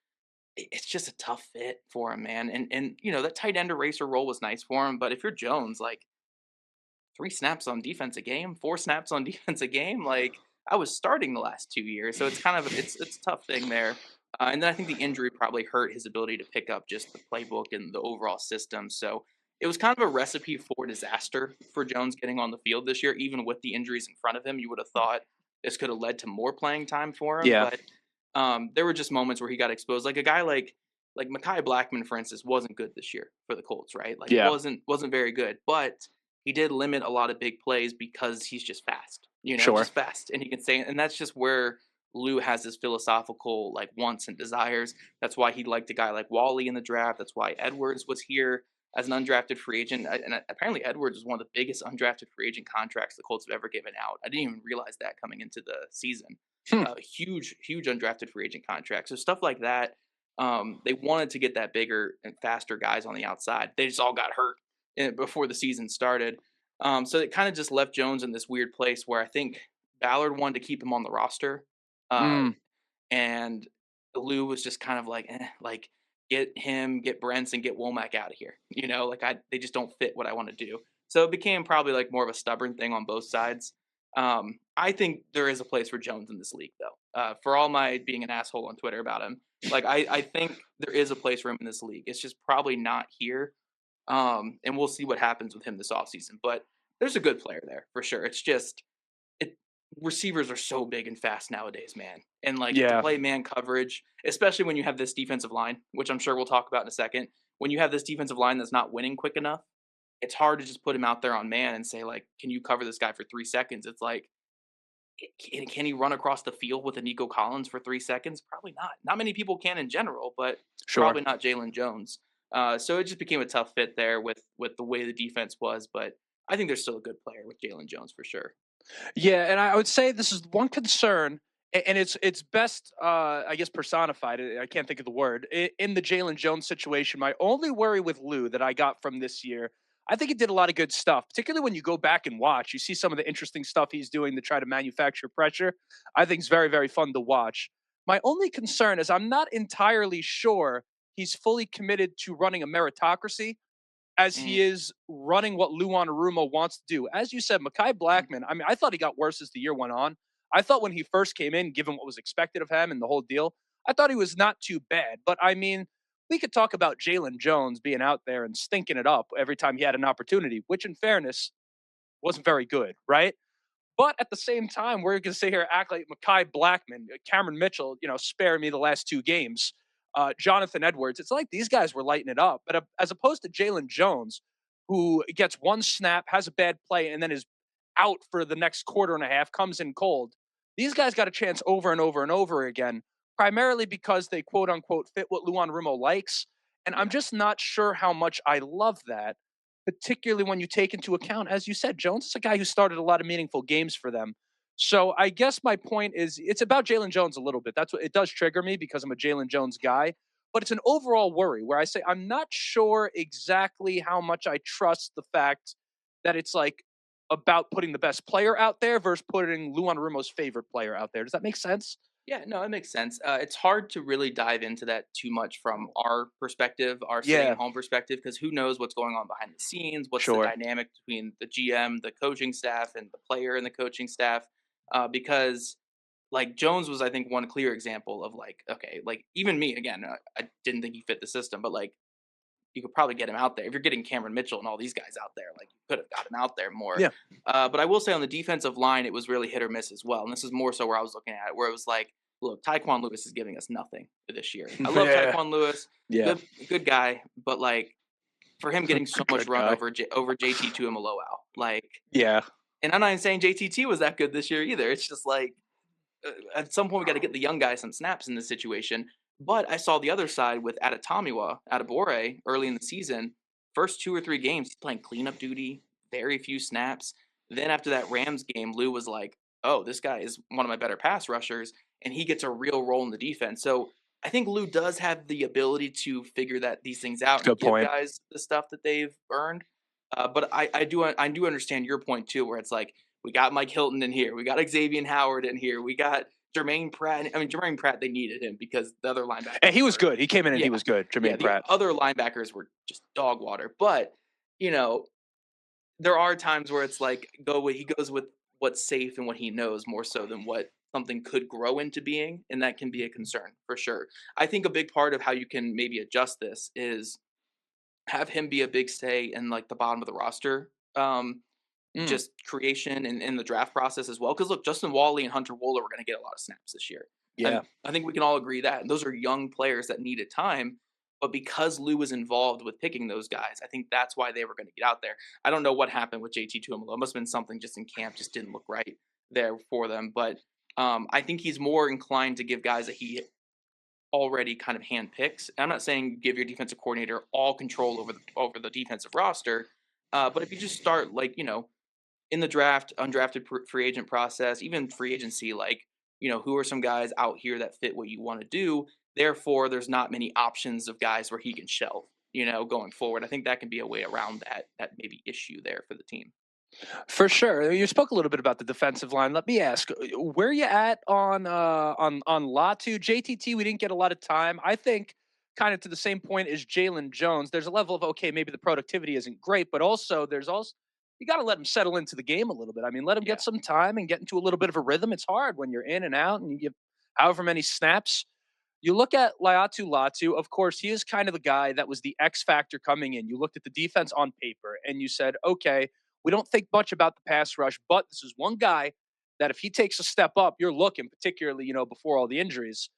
It's just a tough fit for him, man. And that tight end eraser role was nice for him, but if you're Jones, like 3 snaps on defense a game, 4 snaps on defense a game, like, I was starting the last 2 years, so it's kind of it's a tough thing there. And then I think the injury probably hurt his ability to pick up just the playbook and the overall system, so it was kind of a recipe for disaster for Jones getting on the field this year, even with the injuries in front of him. You would have thought this could have led to more playing time for him, Yeah. but, there were just moments where he got exposed, like a guy like Mekhi Blackmon, for instance, wasn't good this year for the Colts, right? Like, Yeah. wasn't very good, but he did limit a lot of big plays because he's just fast, Sure. just fast. And he can say, and that's just where Lou has his philosophical like wants and desires. That's why he liked a guy like Wally in the draft. That's why Edwards was here as an undrafted free agent. And apparently Edwards was one of the biggest undrafted free agent contracts the Colts have ever given out. I didn't even realize that coming into the season. Hmm. Huge undrafted free agent contract. So stuff like that. They wanted to get that bigger and faster guys on the outside. They just all got hurt before the season started. So it kind of just left Jones in this weird place where I think Ballard wanted to keep him on the roster, uh, Mm. and Lou was just kind of like, like get him, get Brents, and get Womack out of here. Like they just don't fit what I want to do. So it became probably like more of a stubborn thing on both sides. I think there is a place for Jones in this league, though. For all my being an asshole on Twitter about him, like I think there is a place for him in this league. It's just probably not here. And we'll see what happens with him this offseason. But there's a good player there for sure. It's just it receivers are so big and fast nowadays, man. And like to Yeah. play man coverage, especially when you have this defensive line, which I'm sure we'll talk about in a second. When you have this defensive line that's not winning quick enough, it's hard to just put him out there on man and say like, "Can you cover this guy for 3 seconds?" It's like, can he run across the field with a Nico Collins for 3 seconds? Probably not. Not many people can in general, but Sure. probably not Jaylon Jones. So it just became a tough fit there with the way the defense was. But I think there's still a good player with Jaylon Jones for sure. Yeah, and I would say this is one concern, and it's best, I guess, personified. I can't think of the word in the Jaylon Jones situation. My only worry with Lou that I got from this year, I think he did a lot of good stuff, particularly when you go back and watch. You see some of the interesting stuff he's doing to try to manufacture pressure. I think it's very, very fun to watch. My only concern is I'm not entirely sure he's fully committed to running a meritocracy as Mm, he is running what Lou Anarumo wants to do. As you said, Mekhi mm, Blackmon, I mean, I thought he got worse as the year went on. I thought when he first came in, given what was expected of him and the whole deal, I thought he was not too bad. But I mean, we could talk about Jaylon Jones being out there and stinking it up every time he had an opportunity, which in fairness wasn't very good, right? But at the same time, we're going to sit here and act like Mekhi Blackmon, Cameron Mitchell, spare me the last 2 games. Jonathan Edwards. It's like these guys were lighting it up. But as opposed to Jaylon Jones, who gets one snap, has a bad play, and then is out for the next quarter and a half, comes in cold. These guys got a chance over and over and over again, primarily because they quote unquote fit what Luan Rumo likes. And I'm yeah. just not sure how much I love that, particularly when you take into account, as you said, Jones is a guy who started a lot of meaningful games for them. So I guess my point is it's about Jaylon Jones a little bit. That's what it does trigger me because I'm a Jaylon Jones guy. But it's an overall worry where I say I'm not sure exactly how much I trust the fact that it's like about putting the best player out there versus putting Luan Rumo's favorite player out there. Does that make sense? Yeah, no, it makes sense. It's hard to really dive into that too much from our perspective, our sitting Yeah, at home perspective, because who knows what's going on behind the scenes? What's the sure. dynamic between the GM, the coaching staff, and the player and the coaching staff? Because like Jones was, I think, one clear example of like, okay, like even me again, I didn't think he fit the system, but like you could probably get him out there. If you're getting Cameron Mitchell and all these guys out there, like you could have got him out there more. Yeah. But I will say on the defensive line, it was really hit or miss as well. And this is more so where I was looking at it, where it was like, look, Taekwon Lewis is giving us nothing this year. I love Yeah. Taekwon Lewis, Yeah. good guy, but like for him getting so much Good run guy. over JT Tuimoloau, like, Yeah. and I'm not even saying JTT was that good this year either. It's just like at some point we got to get the young guy some snaps in this situation. But I saw the other side with Atatamiwa, Atabore, early in the season. First 2 or 3 games, he's playing cleanup duty, very few snaps. Then after that Rams game, Lou was like, "Oh, this guy is one of my better pass rushers," and he gets a real role in the defense. So I think Lou does have the ability to figure these things out and Good give point. guys the stuff that they've earned. But I do understand your point too, where it's like we got Mike Hilton in here, we got Xavier Howard in here, we got Jermaine Pratt. I mean, Jermaine Pratt, they needed him because the other And linebackers he was were, good. He came in and yeah, he was good, yeah, Jermaine the Pratt. other linebackers were just dog water. But you know, there are times where it's like he goes with what's safe and what he knows more so than what something could grow into being, and that can be a concern for sure. I think a big part of how you can maybe adjust this is have him be a big say in like the bottom of the roster. Mm, Just creation and in the draft process as well. Because look, Justin Wally and Hunter Wooler were going to get a lot of snaps this year. yeah. I think we can all agree that. And those are young players that needed time. But because Lou was involved with picking those guys, I think that's why they were going to get out there. I don't know what happened with JT Tuimoloau. It must have been something just in camp, just didn't look right there for them. But I think he's more inclined to give guys that he already kind of handpicks. I'm not saying give your defensive coordinator all control over the defensive roster, but if you just start like in the draft, undrafted free agent process, even free agency, like, who are some guys out here that fit what you want to do? Therefore, there's not many options of guys where he can shelve, going forward. I think that can be a way around that maybe issue there for the team. For sure. You spoke a little bit about the defensive line. Let me ask, where you at on Latu? JTT, we didn't get a lot of time. I think kind of to the same point as Jaylon Jones. There's a level of okay, maybe the productivity isn't great, but there's also you got to let him settle into the game a little bit. I mean, let him get Yeah. some time and get into a little bit of a rhythm. It's hard when you're in and out and you give however many snaps. You look at Laiatu Latu, of course, he is kind of the guy that was the X factor coming in. You looked at the defense on paper and you said, okay, we don't think much about the pass rush, but this is one guy that if he takes a step up, you're looking, particularly, before all the injuries,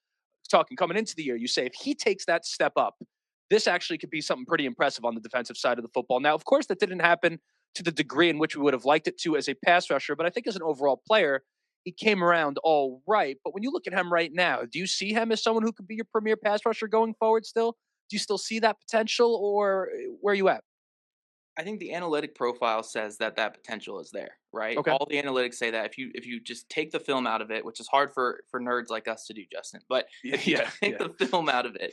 talking coming into the year, you say if he takes that step up, this actually could be something pretty impressive on the defensive side of the football. Now, of course, that didn't happen to the degree in which we would have liked it to as a pass rusher, but I think as an overall player, he came around all right. But when you look at him right now, do you see him as someone who could be your premier pass rusher going forward still? Do you still see that potential or where are you at? I think the analytic profile says that that potential is there, right? Okay. All the analytics say that if you just take the film out of it, which is hard for nerds like us to do, Justin, but if you Yeah. take Yeah. the film out of it,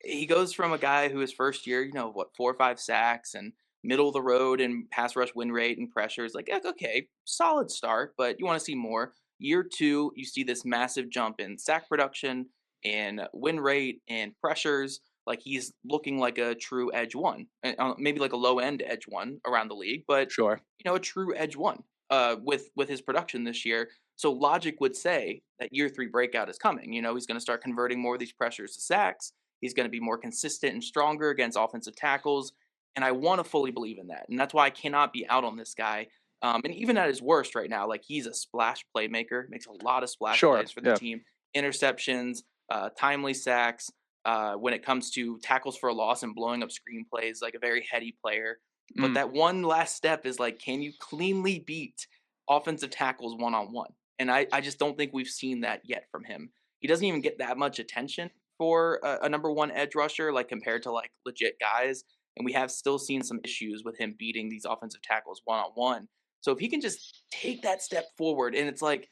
he goes from a guy who his first year, 4 or 5 sacks and middle of the road and pass rush win rate and pressures. Like, okay, solid start, but you want to see more. Year two, you see this massive jump in sack production and win rate and pressures. Like he's looking like a true edge one, maybe like a low end edge one around the league, but Sure. a true edge one with his production this year. So logic would say that year three breakout is coming. He's going to start converting more of these pressures to sacks. He's going to be more consistent and stronger against offensive tackles. And I want to fully believe in that. And that's why I cannot be out on this guy. And even at his worst right now, like he's a splash playmaker, makes a lot of splash Sure. plays for the Yeah. team, interceptions, timely sacks. When it comes to tackles for a loss and blowing up screenplays, like a very heady player. But Mm. that one last step is like, can you cleanly beat offensive tackles one on one? And I just don't think we've seen that yet from him. He doesn't even get that much attention for a number one edge rusher, like compared to like legit guys. And we have still seen some issues with him beating these offensive tackles one on one. So if he can just take that step forward, and it's like,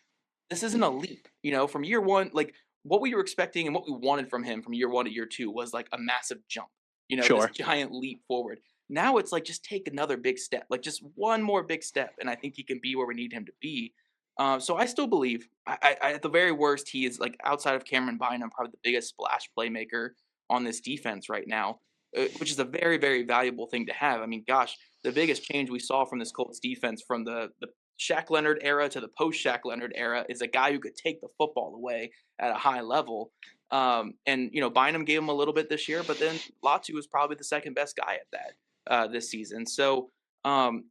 this isn't a leap, from year one, like what we were expecting and what we wanted from him from year one to year two was like a massive jump, this Sure. giant leap forward. Now it's like just take another big step, like just one more big step, and I think he can be where we need him to be. So I still believe, at the very worst, he is like outside of Cameron Bynum, probably the biggest splash playmaker on this defense right now, which is a very, very valuable thing to have. I mean, gosh, the biggest change we saw from this Colts defense from the Shaq Leonard era to the post Shaq Leonard era is a guy who could take the football away at a high level. And Bynum gave him a little bit this year, but then Latu was probably the second best guy at that this season. So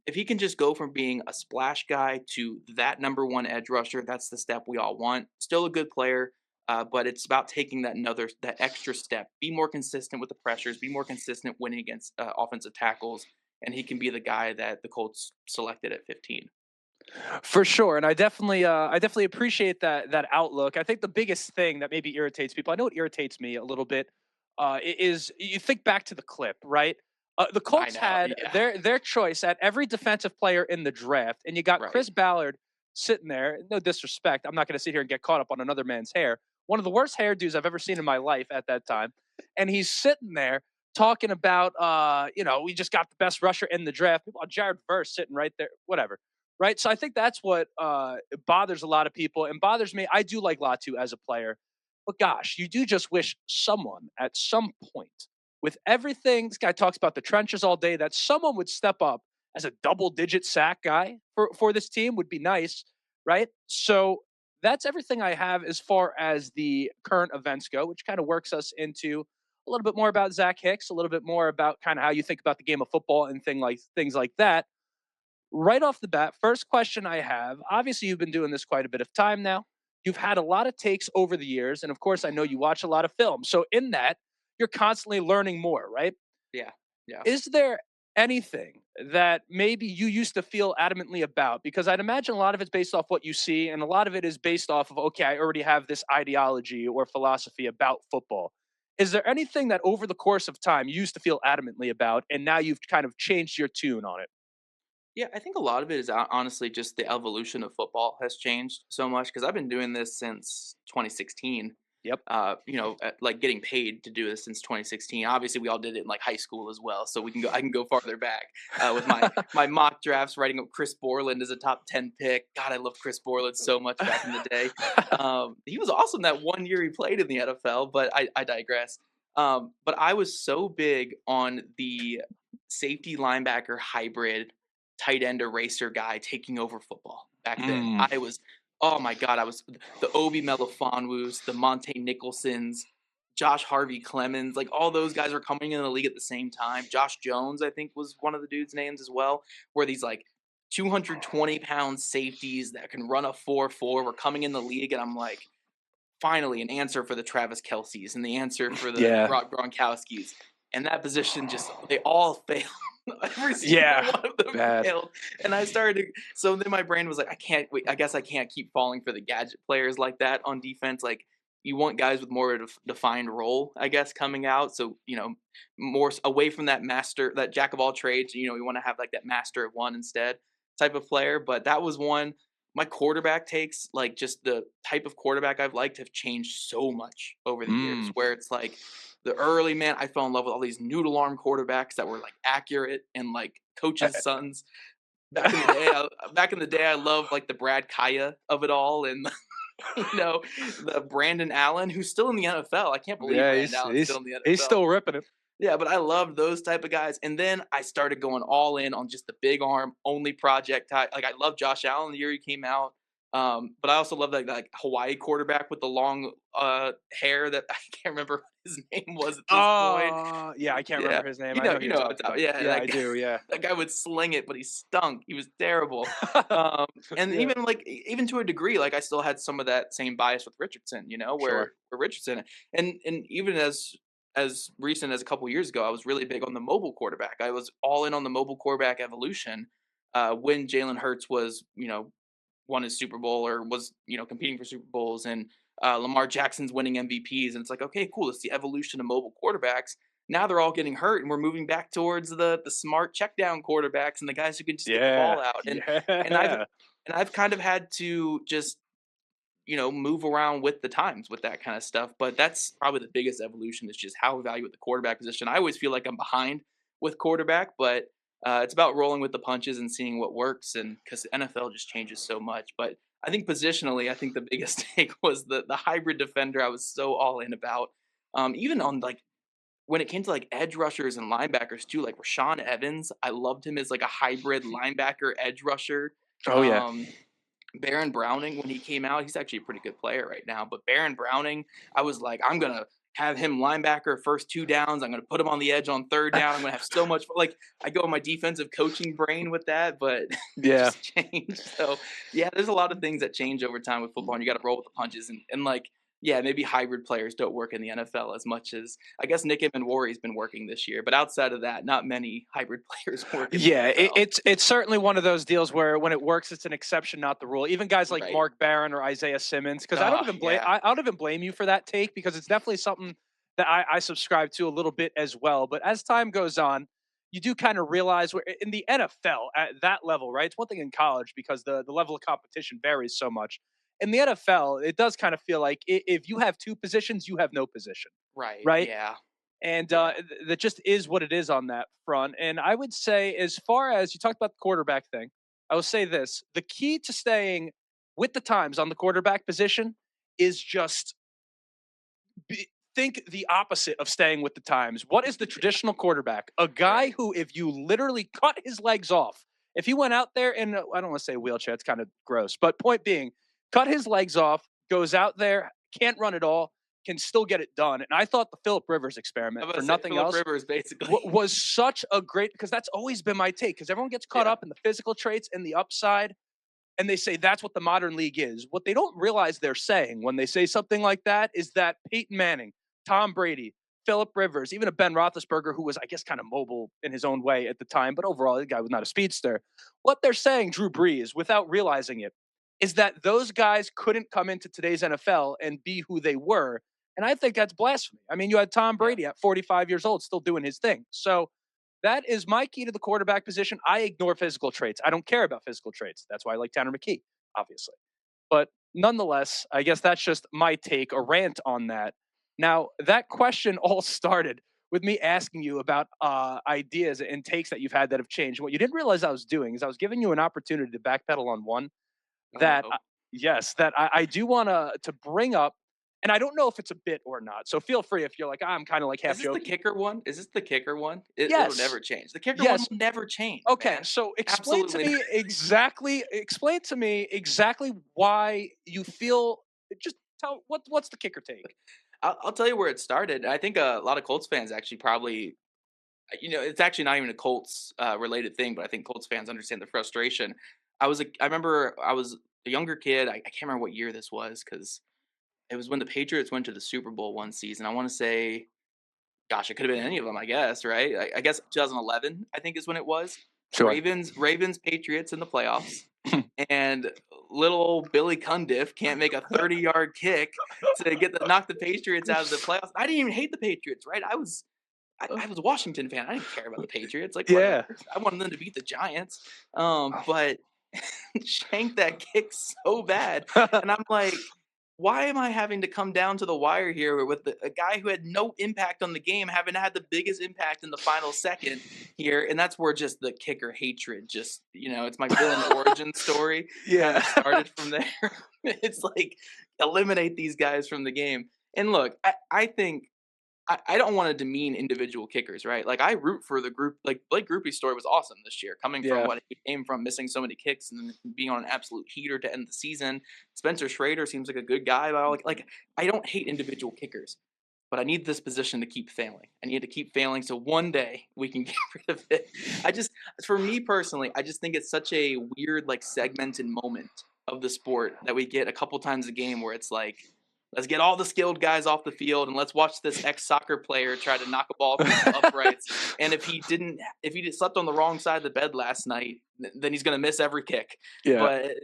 if he can just go from being a splash guy to that number one edge rusher, that's the step we all want. Still a good player, but it's about taking that extra step. Be more consistent with the pressures. Be more consistent winning against offensive tackles, and he can be the guy that the Colts selected at 15. For sure, and I definitely appreciate that outlook. I think the biggest thing that maybe irritates people, I know it irritates me a little bit, is you think back to the clip, right? The I Colts know, had yeah, their choice at every defensive player in the draft, and you got right. Chris Ballard sitting there. No disrespect, I'm not going to sit here and get caught up on another man's hair. one of the worst hairdos I've ever seen in my life at that time. And he's sitting there talking about, we just got the best rusher in the draft. People, Jared Verse sitting right there, whatever. Right. So I think that's what bothers a lot of people and bothers me. I do like Latu as a player, but gosh, you do just wish someone at some point, with everything, this guy talks about the trenches all day, that someone would step up as a double digit sack guy for this team would be nice. Right. So that's everything I have as far as the current events go, which kind of works us into a little bit more about Zach Hicks, a little bit more about kind of how you think about the game of football and things like that. Right off the bat, first question I have, obviously you've been doing this quite a bit of time now. You've had a lot of takes over the years, and of course I know you watch a lot of film. So in that, you're constantly learning more, right? Yeah. Yeah. Is there anything that maybe you used to feel adamantly about? Because I'd imagine a lot of it's based off what you see, and a lot of it is based off of, okay, I already have this ideology or philosophy about football. Is there anything that over the course of time you used to feel adamantly about, and now you've kind of changed your tune on it? Yeah, I think a lot of it is honestly just the evolution of football has changed so much because I've been doing this since 2016. Yep. Like getting paid to do this since 2016. Obviously, we all did it in like high school as well, so we can go. I can go farther back with my mock drafts, writing up Chris Borland as a top 10 pick. God, I love Chris Borland so much back in the day. He was awesome that 1 year he played in the NFL, but I digress. But I was so big on the safety linebacker hybrid tight end eraser guy taking over football back then. Mm. Oh my god, I was the Obi Melifonwus, the Monte Nicholsons, Josh Harvey Clemens, like all those guys were coming in the league at the same time. Josh Jones, I think, was one of the dudes' names as well. Where these like 220-pound safeties that can run a 4.4 were coming in the league, and I'm like, finally, an answer for the Travis Kelce's and the answer for the Yeah. Gronkowski's. And that position just they all failed. Every single Yeah. one of them Bad. failed. And I started to, so then my brain was like, I can't wait. I guess I can't keep falling for the gadget players like that on defense. Like you want guys with more of a defined role, I guess, coming out. So, more away from that master, that jack of all trades, you want to have like that master of one instead type of player. But that was one. My quarterback takes, like just the type of quarterback I've liked, have changed so much over the years. Mm. Where it's like the early man, I fell in love with all these noodle arm quarterbacks that were like accurate and like coaches' sons. Back in the day, I loved like the Brad Kaya of it all, and the Brandon Allen, who's still in the NFL. I can't believe Yeah, Brandon Allen's still in the he's NFL. still ripping it. Yeah, but I loved those type of guys. And then I started going all in on just the big arm only project type. Like I love Josh Allen the year he came out. But I also love that like Hawaii quarterback with the long hair that I can't remember what his name was at this point. Oh, yeah, I can't Yeah. remember his name. I know who You you're know what I'm talking talking about. yeah, Yeah, I do, yeah. that guy would sling it, but he stunk. He was terrible. And Yeah, even to a degree, like I still had some of that same bias with Richardson, sure. where Richardson and even as recent as a couple years ago, I was really big on the mobile quarterback. I was all in on the mobile quarterback evolution when Jalen Hurts was, won his Super Bowl or was, competing for Super Bowls and Lamar Jackson's winning MVPs. And it's like, okay, cool. It's the evolution of mobile quarterbacks. Now they're all getting hurt, and we're moving back towards the smart check down quarterbacks and the guys who can just get the Yeah, ball out. And yeah. I've kind of had to just move around with the times with that kind of stuff. But that's probably the biggest evolution is just how I evaluate the quarterback position. I always feel like I'm behind with quarterback, but it's about rolling with the punches and seeing what works. And because NFL just changes so much, but I think positionally, I think the biggest take was the hybrid defender. I was so all in about. Even on like when it came to like edge rushers and linebackers too, like Rashawn Evans, I loved him as like a hybrid linebacker edge rusher. Oh, yeah. Um, Baron Browning, when he came out, he's actually a pretty good player right now. But Baron Browning, I was like, I'm gonna have him linebacker first 2 downs. I'm gonna put him on the edge on 3rd down. I'm gonna have so much like I go in my defensive coaching brain with that, but it Yeah. just changed. So yeah, there's a lot of things that change over time with football, and you got to roll with the punches. And like yeah, maybe hybrid players don't work in the NFL as much as I guess Nick Emmanwori's been working this year. But outside of that, not many hybrid players work in the Yeah, NFL. it's certainly one of those deals where when it works, it's an exception, not the rule. Even guys like Right. Mark Barron or Isaiah Simmons, because Yeah. I don't even blame you for that take because it's definitely something that I subscribe to a little bit as well. But as time goes on, you do kind of realize where in the NFL at that level, right? It's one thing in college because the level of competition varies so much. in the NFL, it does kind of feel like if you have two positions, you have no position, Right. right? Yeah. And Yeah. that just is what it is on that front. And I would say, as far as you talked about the quarterback thing, I will say this: the key to staying with the times on the quarterback position is just think the opposite of staying with the times. What is the traditional quarterback? A guy Right. who, if you literally cut his legs off, if he went out there in, I don't want to say wheelchair, it's kind of gross, but point being, cut his legs off, goes out there, can't run at all, can still get it done. And I thought the Philip Rivers I'm experiment, about for to say nothing Philip else, Rivers, basically. was such a great, because that's always been my take, because everyone gets caught Yeah. up in the physical traits and the upside, and they say that's what the modern league is. What they don't realize they're saying when they say something like that is that Peyton Manning, Tom Brady, Philip Rivers, even a Ben Roethlisberger, who was, I guess, kind of mobile in his own way at the time, but overall, the guy was not a speedster. What they're saying, Drew Brees, without realizing it, is that those guys couldn't come into today's NFL and be who they were. And I think that's blasphemy. I mean, you had Tom Yeah. Brady at 45 years old still doing his thing. So that is my key to the quarterback position. I ignore physical traits. I don't care about physical traits. That's why I like Tanner McKee, obviously. But nonetheless, I guess that's just my take, a rant on that. Now, that question all started with me asking you about ideas and takes that you've had that have changed. What you didn't realize I was doing is I was giving you an opportunity to backpedal on one Oh that, no. yes, that I do want to bring up. And I don't know if it's a bit or not. So feel free if you're like, I'm kind of like half Is this the joking. kicker one? Is this the kicker one? It'll Yes. never change. The kicker one Yes. will never change, Okay, man. so Absolutely not. explain to me exactly why you feel, just tell what's the kicker take? I'll tell you where it started. I think a lot of Colts fans actually probably, it's actually not even a Colts related thing, but I think Colts fans understand the frustration. I remember I was a younger kid. I can't remember what year this was because it was when the Patriots went to the Super Bowl one season. I want to say, gosh, it could have been any of them, I guess, right? I guess 2011, I think is when it was. Sure. Ravens, Patriots in the playoffs, and little old Billy Cundiff can't make a 30-yard kick to knock the Patriots out of the playoffs. I didn't even hate the Patriots, right? I was a Washington fan. I didn't care about the Patriots, like whatever. Yeah. I wanted them to beat the Giants, but shanked that kick so bad, and I'm like, why am I having to come down to the wire here with a guy who had no impact on the game, having had the biggest impact in the final second here? And that's where just the kicker hatred, just, it's my villain origin story kind Yeah. of started from there. It's like, eliminate these guys from the game. And look, I think I don't want to demean individual kickers, right? Like I root for the group. Like Blake Grupe's story was awesome this year, coming from Yeah. what he came from, missing so many kicks and then being on an absolute heater to end the season. Spencer Schrader seems like a good guy, but like I don't hate individual kickers, but I need this position to keep failing. I need to keep failing so one day we can get rid of it. For me personally, I just think it's such a weird, like segmented moment of the sport that we get a couple times a game where it's like, let's get all the skilled guys off the field and let's watch this ex-soccer player try to knock a ball through some uprights. And if he just slept on the wrong side of the bed last night, then he's going to miss every kick. Yeah. But,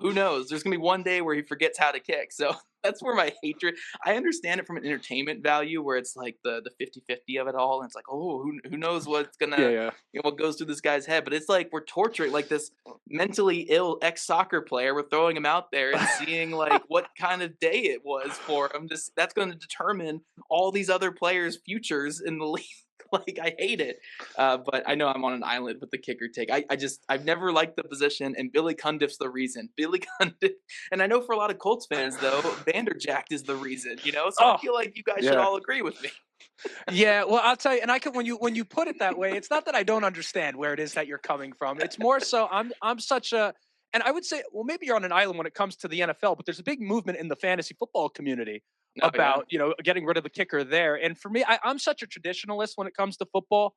who knows? There's going to be one day where he forgets how to kick. So that's where my hatred, I understand it from an entertainment value where it's like the 50-50 of it all. And it's like, oh, who knows what's going Yeah. to, Yeah. what goes through this guy's head. But it's like we're torturing like this mentally ill ex-soccer player. We're throwing him out there and seeing like what kind of day it was for him. Just that's going to determine all these other players' futures in the league. Like I hate it, but I know I'm on an island with the kicker take. I've never liked the position, and Billy Cundiff's the reason. Billy Cundiff, and I know for a lot of Colts fans though, Vanderjacked is the reason. So I Oh, feel like you guys should yeah. all agree with me. Yeah, well, I'll tell you, and I can, when you put it that way, it's not that I don't understand where it is that you're coming from. It's more so I'm such a, and I would say, well, maybe you're on an island when it comes to the NFL, but there's a big movement in the fantasy football community Oh yeah, about getting rid of the kicker there. And for me, I'm such a traditionalist when it comes to football.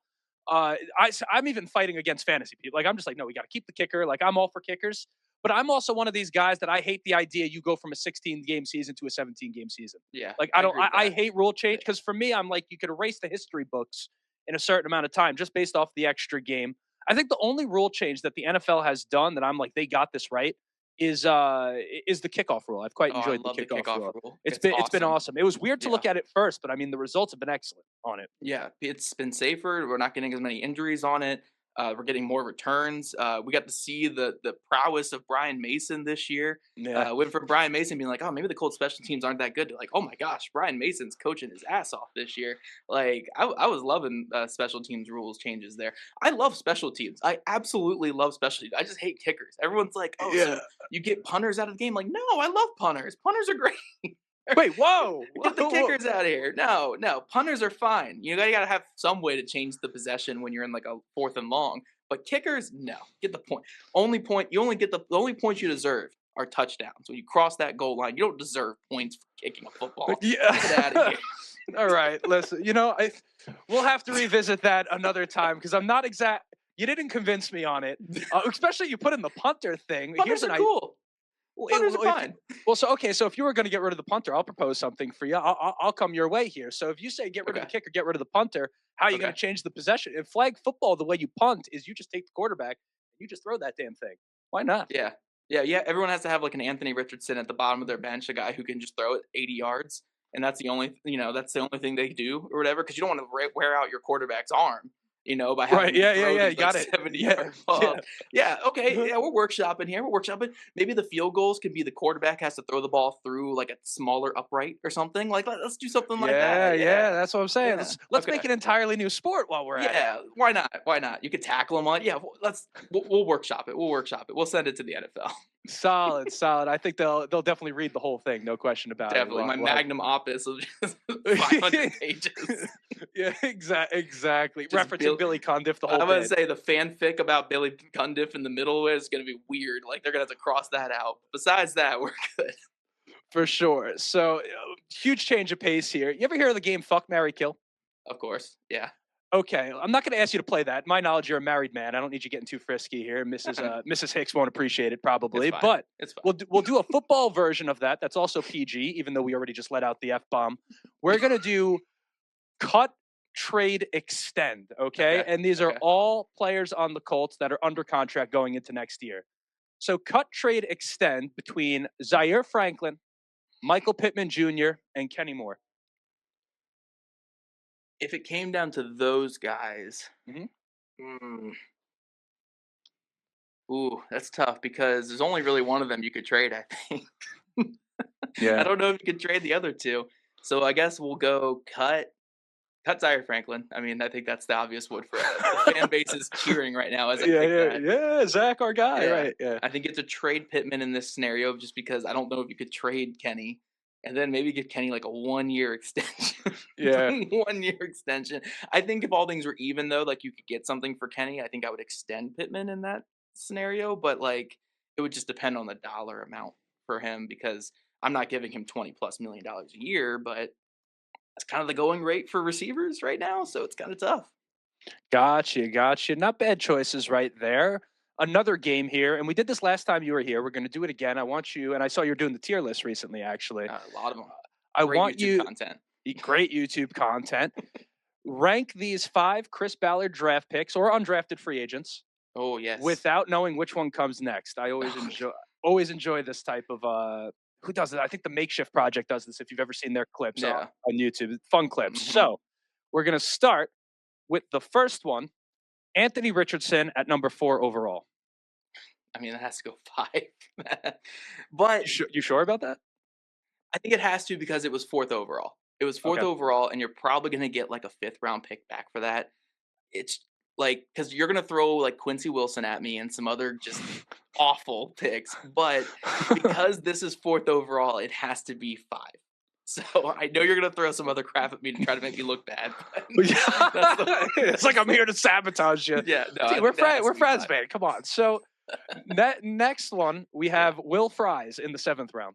I'm even fighting against fantasy people. Like I'm just like, no, we got to keep the kicker. Like I'm all for kickers, but I'm also one of these guys that I hate the idea you go from a 16 game season to a 17 game season. yeah, Like I I don't, agree with I that. hate rule change Yeah. because for me, I'm like, you could erase the history books in a certain amount of time just based off the extra game. I think the only rule change that the NFL has done that I'm like, they got this right is the kickoff rule. I've quite Oh, I enjoyed the love the kickoff kickoff rule. rule. It's It's been awesome. awesome. It was weird to Yeah. look at it first, but I mean the results have been excellent on it. Yeah, it's been safer. We're not getting as many injuries on it. We're getting more returns. We got to see the prowess of Brian Mason this year. Yeah. Went from Brian Mason being like, oh, maybe the Colts special teams aren't that good, to like, oh my gosh, Brian Mason's coaching his ass off this year. Like, I was loving special teams rules changes there. I love special teams. I absolutely love special teams. I just hate kickers. Everyone's like, oh, Yeah. so you get punters out of the game. Like, no, I love punters. Punters are great. Wait, whoa. Get the Whoa. kickers out of here. No, no, punters are fine. Gotta have some way to change the possession when you're in like a 4th and long. But kickers, no. Get the point. You only get the only points you deserve are touchdowns. When you cross that goal line, you don't deserve points for kicking a football. Yeah. Get out of here. All right, listen. We'll have to revisit that another time because I'm not exact. You didn't convince me on it, especially you put in the punter thing. Punters are cool. Punters are fine. So if you were going to get rid of the punter, I'll propose something for you. I'll come your way here. So if you say get rid of the kicker, get rid of the punter, how are you going to change the possession? In flag football, the way you punt is you just take the quarterback and you just throw that damn thing. Why not? Yeah. Yeah. Everyone has to have like an Anthony Richardson at the bottom of their bench, a guy who can just throw it 80 yards. And that's the only thing they do or whatever. Because you don't want to wear out your quarterback's arm, by having you got it. 70-yard ball. Yeah, okay. Yeah, we're workshopping here. We're workshopping. Maybe the field goals could be the quarterback has to throw the ball through like a smaller upright or something. Like, let's do something like that. Yeah, that's what I'm saying. Yeah. Let's make an entirely new sport while we're at it. Yeah, why not? Why not? You could tackle them on. Yeah, we'll workshop it. We'll send it to the NFL. Solid. I think they'll definitely read the whole thing, no question about Definitely. it. My magnum opus of just 500 pages. Yeah, exactly. Referencing Billy Cundiff the whole I'm bit. going to say the fanfic about Billy Cundiff in the middle is going to be weird. Like, they're going to have to cross that out. Besides that, we're good. For sure. So, huge change of pace here. You ever hear of the game Fuck, Marry, Kill? Of course. Yeah. Okay, I'm not going to ask you to play that. My knowledge, you're a married man. I don't need you getting too frisky here. Mrs. Hicks won't appreciate it probably, but it's fine. we'll do a football version of that. That's also PG, even though we already just let out the F-bomb. We're going to do cut, trade, extend, okay? And these are all players on the Colts that are under contract going into next year. So cut, trade, extend between Zaire Franklin, Michael Pittman Jr., and Kenny Moore. If it came down to those guys, ooh, that's tough because there's only really one of them you could trade, I think. Yeah. I don't know if you could trade the other two. So I guess we'll go cut Zaire Franklin. I mean, I think that's the obvious one for the fan base is cheering right now as I pick that. Yeah, Zach, our guy, right? Yeah. I think it's a trade Pittman in this scenario just because I don't know if you could trade Kenny. And then maybe give Kenny like a 1-year extension. Yeah. 1-year extension. I think if all things were even though, like you could get something for Kenny, I think I would extend Pittman in that scenario. But like it would just depend on the dollar amount for him because I'm not giving him $20+ million a year, but that's kind of the going rate for receivers right now. So it's kind of tough. Gotcha. Not bad choices right there. Another game here, and we did this last time you were here. We're going to do it again. I want you, and I saw you're doing the tier list recently, actually. A lot of them. Great YouTube content. Rank these 5 Chris Ballard draft picks or undrafted free agents. Oh yes. Without knowing which one comes next. I always enjoy this type of. Who does it? I think the Makeshift Project does this. If you've ever seen their clips on YouTube, fun clips. So we're going to start with the first one. Anthony Richardson at number 4 overall. I mean, it has to go 5. But you sure about that? I think it has to because it was 4th overall. It was 4th overall, and you're probably going to get like a 5th round pick back for that. It's like because you're going to throw like Quincy Wilson at me and some other just awful picks. But because this is 4th overall, it has to be 5. So I know you're gonna throw some other crap at me to try to make me look bad. It's like I'm here to sabotage you. Yeah, no, see, we're friends, man. Come on. So that next one we have Will Fries in the 7th round.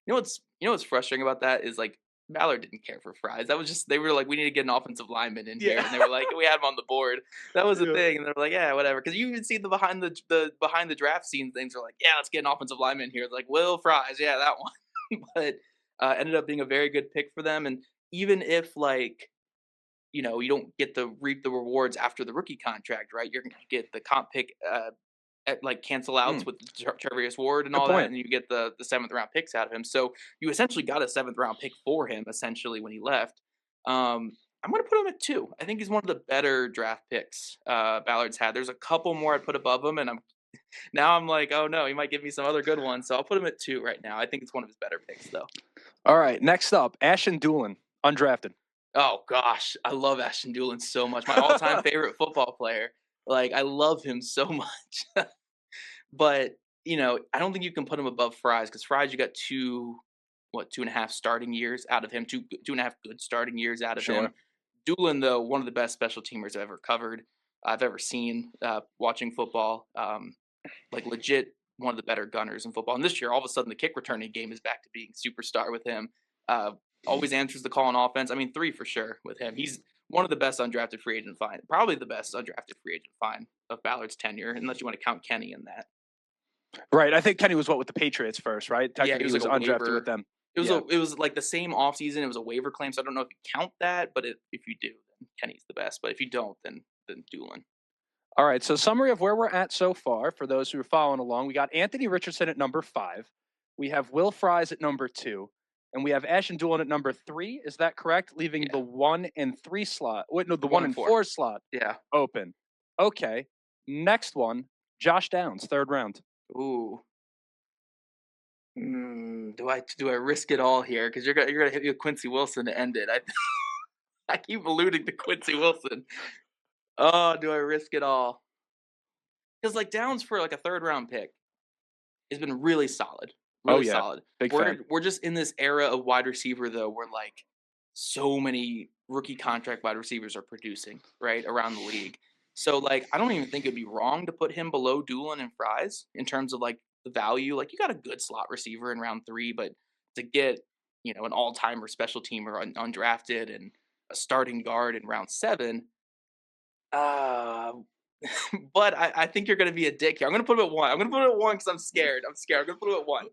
You know what's frustrating about that is like Ballard didn't care for Fries. That was just they were like we need to get an offensive lineman in here, and they were like we had him on the board. That was the thing, and they were like yeah whatever because you even see the behind the draft scene things are like yeah let's get an offensive lineman in here. It's like Will Fries, yeah that one, but. Ended up being a very good pick for them. And even if like, you don't get the reap the rewards after the rookie contract, right? You're going to get the comp pick at like cancel outs with Tre'Davious Ward and all that. And you get the 7th round picks out of him. So you essentially got a 7th round pick for him essentially when he left. I'm I'm gonna put him at 2. I think he's one of the better draft picks Ballard's had. There's a couple more I'd put above him, and I'm like, oh no, he might give me some other good ones. So I'll put him at 2 right now. I think it's one of his better picks, though. All right, next up, Ashton Dulin, undrafted. Oh gosh, I love Ashton Dulin so much. My all-time favorite football player. Like I love him so much. But I don't think you can put him above Fries because Fries, you got 2.5 starting years out of him, 2.5 good starting years out of him. Sure. Doolin, though, one of the best special teamers I've ever covered, I've ever seen watching football. Like legit one of the better gunners in football. And this year, all of a sudden, the kick returning game is back to being superstar with him. Always answers the call on offense. I mean, 3 for sure with him. He's one of the best undrafted free agent find, probably the best undrafted free agent find of Ballard's tenure, unless you want to count Kenny in that. Right. I think Kenny was with the Patriots first, right? Yeah, he was like undrafted waiver. with them. It was like the same offseason. It was a waiver claim, so I don't know if you count that, but if you do, then Kenny's the best. But if you don't, then Doolin. All right. So summary of where we're at so far for those who are following along. We got Anthony Richardson at number 5. We have Will Fries at number 2. And we have Ashton Dulin at number 3. Is that correct? Leaving the 1 and 3 slot. Wait, no, the 1 and 4 slot. Yeah. Open. Okay. Next one, Josh Downs, 3rd round. Ooh. Do I risk it all here? Because you're gonna hit me with Quincy Wilson to end it. I keep alluding to Quincy Wilson. Oh, do I risk it all? Because like Downs for like a 3rd round pick has been really solid. Really solid. Big fan. We're just in this era of wide receiver though, where like so many rookie contract wide receivers are producing right around the league. So like I don't even think it'd be wrong to put him below Doolin and Fries in terms of like the value. Like you got a good slot receiver in round 3, but to get an all-timer special teamer undrafted and a starting guard in round 7, but I think you're going to be a dick here. I'm going to put him at 1. I'm going to put him at 1 because I'm scared. I'm going to put him at 1.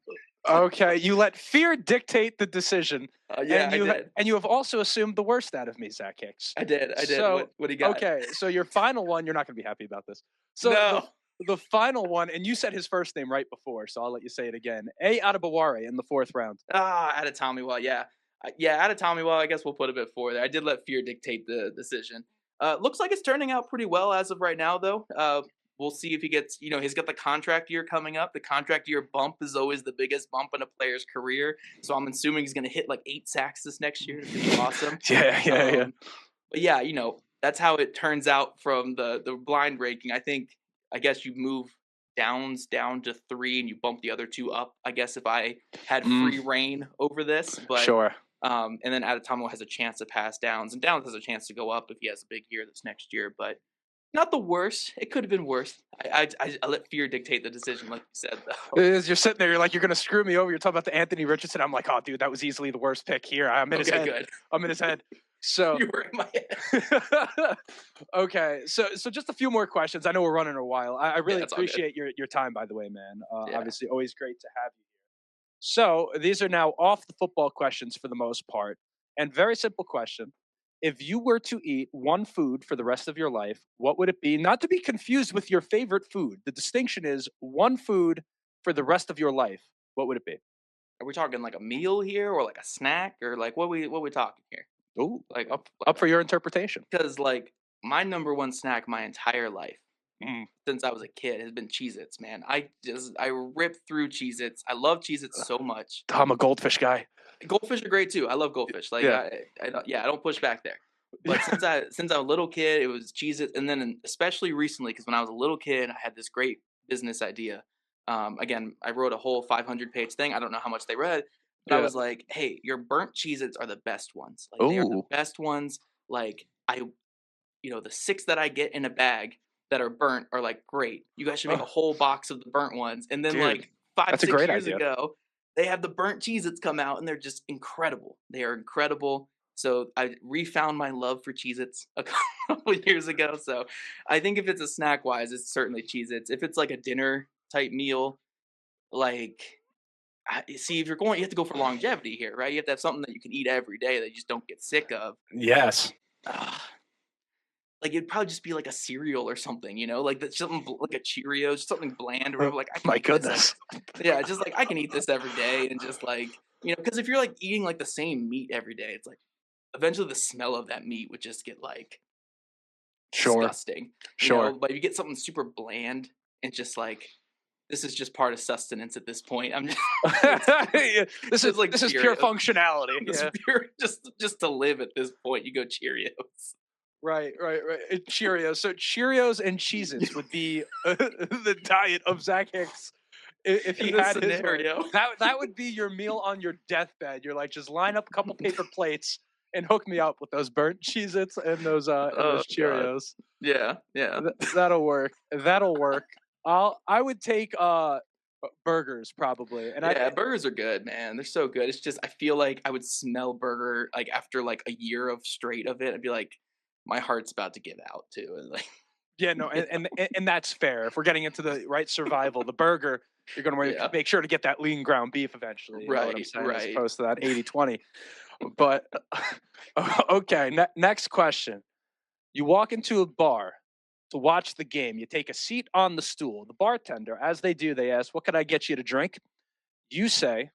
Okay, you let fear dictate the decision. Yeah, I did. And you have also assumed the worst out of me, Zach Hicks. I did. So, what do you got? Okay, so your final one, you're not going to be happy about this. So no. the final one, and you said his first name right before, so I'll let you say it again. Adebaware in the 4th round. Adetomiwa, yeah. Adetomiwa, I guess we'll put him at 4 there. I did let fear dictate the decision. Looks like it's turning out pretty well as of right now, though. We'll see if he gets, he's got the contract year coming up. The contract year bump is always the biggest bump in a player's career. So I'm assuming he's going to hit like 8 sacks this next year. It's going to be awesome. Yeah. But yeah, that's how it turns out from the blind ranking. I guess you move Downs down to 3 and you bump the other 2 up, I guess, if I had free reign over this. But sure. And then Adetomiwa has a chance to pass Downs, and Downs has a chance to go up if he has a big year this next year. But not the worst. It could have been worse. I let fear dictate the decision, like you said, though. As you're sitting there, you're like, you're going to screw me over. You're talking about the Anthony Richardson. I'm like, oh, dude, that was easily the worst pick here. I'm in his head. Good. I'm in his head. So you were in my head. Okay. So just a few more questions. I know we're running a while. I really appreciate your time, by the way, man. Obviously, always great to have you here. So these are now off the football questions for the most part. And very simple question. If you were to eat one food for the rest of your life, what would it be? Not to be confused with your favorite food. The distinction is one food for the rest of your life. What would it be? Are we talking like a meal here or like a snack or like what we talking here? Ooh, like up for your interpretation. Because like my number one snack my entire life since I was a kid has been Cheez-Its, man. I rip through Cheez-Its. I love Cheez-Its so much. I'm a goldfish guy. Goldfish are great too. I love goldfish. Like I don't push back there. But since I was a little kid, it was Cheez-Its, and then especially recently, because when I was a little kid, I had this great business idea. Again, I wrote a whole 500-page thing. I don't know how much they read, but I was like, "Hey, your burnt Cheez-Its are the best ones. Like they are the best ones. Like the 6 that I get in a bag that are burnt are like great. You guys should make a whole box of the burnt ones." And then like 5-6 years ago, they have the burnt Cheez-Its come out, and they're just incredible. They are incredible. So I refound my love for Cheez-Its a couple years ago. So I think if it's a snack-wise, it's certainly Cheez-Its. If it's like a dinner-type meal, like, see, if you're going, you have to go for longevity here, right? You have to have something that you can eat every day that you just don't get sick of. Yes. Like it'd probably just be like a cereal or something, like that's something like a Cheerios, something bland or whatever. Like, my goodness, just like I can eat this every day and just like because if you're like eating like the same meat every day, it's like eventually the smell of that meat would just get like Sure. disgusting, Sure. but you get something super bland and just like this is just part of sustenance at this point. I'm just Yeah, just like this is pure Cheerios. functionality. Just Yeah. pure just to live at this point, you go Cheerios. Right, right, right. Cheerios. So Cheerios and Cheez-Its would be the diet of Zach Hicks if he In this had his way. scenario. That would be your meal on your deathbed. You're like, just line up a couple paper plates and hook me up with those burnt Cheez-Its and Oh those god. Cheerios. Yeah, yeah. That'll work. That'll work. I would take burgers probably. And I Yeah, burgers are good, man. They're so good. It's just I feel like I would smell burger, like, after, like, a year of straight of it, I'd be like, "My heart's about to give out too," and, like, Yeah, no, you know? and that's fair. If we're getting into the right survival, the burger, you're going to Yeah. make sure to get that lean ground beef eventually. You know what I'm Right, saying, as right. opposed to that 80-20. But okay, next question. You walk into a bar to watch the game. You take a seat on the stool. The bartender, as they do, they ask, "What can I get you to drink?" You say,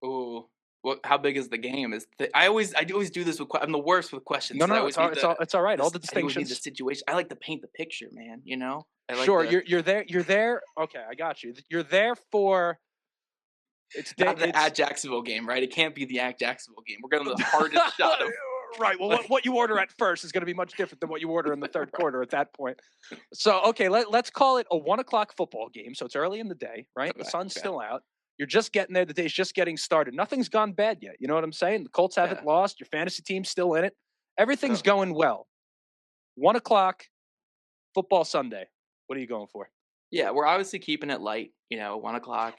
Ooh. What how big is the game? Is the I do always do this with I'm the worst with questions "No, 'cause I no, always need it's all right. All this the I always need the distinctions." situation. I like to paint the picture, man, you know? I like Sure, to you're there. You're there. Okay, I got you. You're there for it's day. not the It's at Jacksonville game, right? It can't be the at Jacksonville game. We're getting the hardest shot of Right. Well, like what you order at first is going to be much different than what you order in the third quarter at that point. So, okay, let's call it a 1 o'clock football game. So it's early in the day, right? The okay, sun's okay. still out. You're just getting there. The day's just getting started. Nothing's gone bad yet. You know what I'm saying? The Colts Yeah. haven't lost. Your fantasy team's still in it. Everything's Oh, yeah. going well. 1 o'clock football Sunday. What are you going for? Yeah, we're obviously keeping it light, 1 o'clock.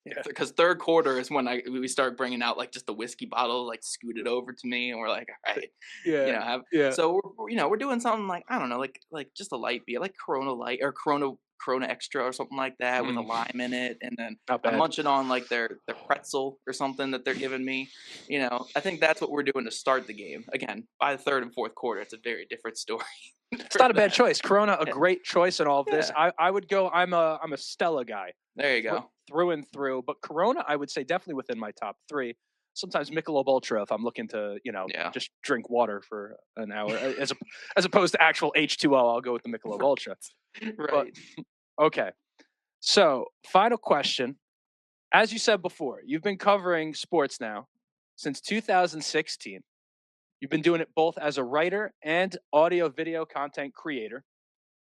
Yeah. Because third quarter is when we start bringing out like just the whiskey bottle, like scoot it over to me, and we're like, all right, Yeah. have Yeah. so we're doing something like I don't know, like just a light beer, like Corona Light or Corona Extra or something like that with a Mm, lime in it, and then not I'm bad. munching on like their pretzel or something that they're giving me. I think that's what we're doing to start the game. Again, by the third and fourth quarter, it's a very different story It's for not a bad that. choice. Corona, a Yeah, great choice in all of this. yeah. I would go. I'm a Stella guy. There you go. Through and through. But Corona, I would say definitely within my top three. Sometimes Michelob Ultra if I'm looking to, Yeah. just drink water for an hour, as opposed to actual H2O. I'll go with the Michelob Ultra. But Right. okay, so final question. As you said before, you've been covering sports now since 2016. You've been doing it both as a writer and audio video content creator.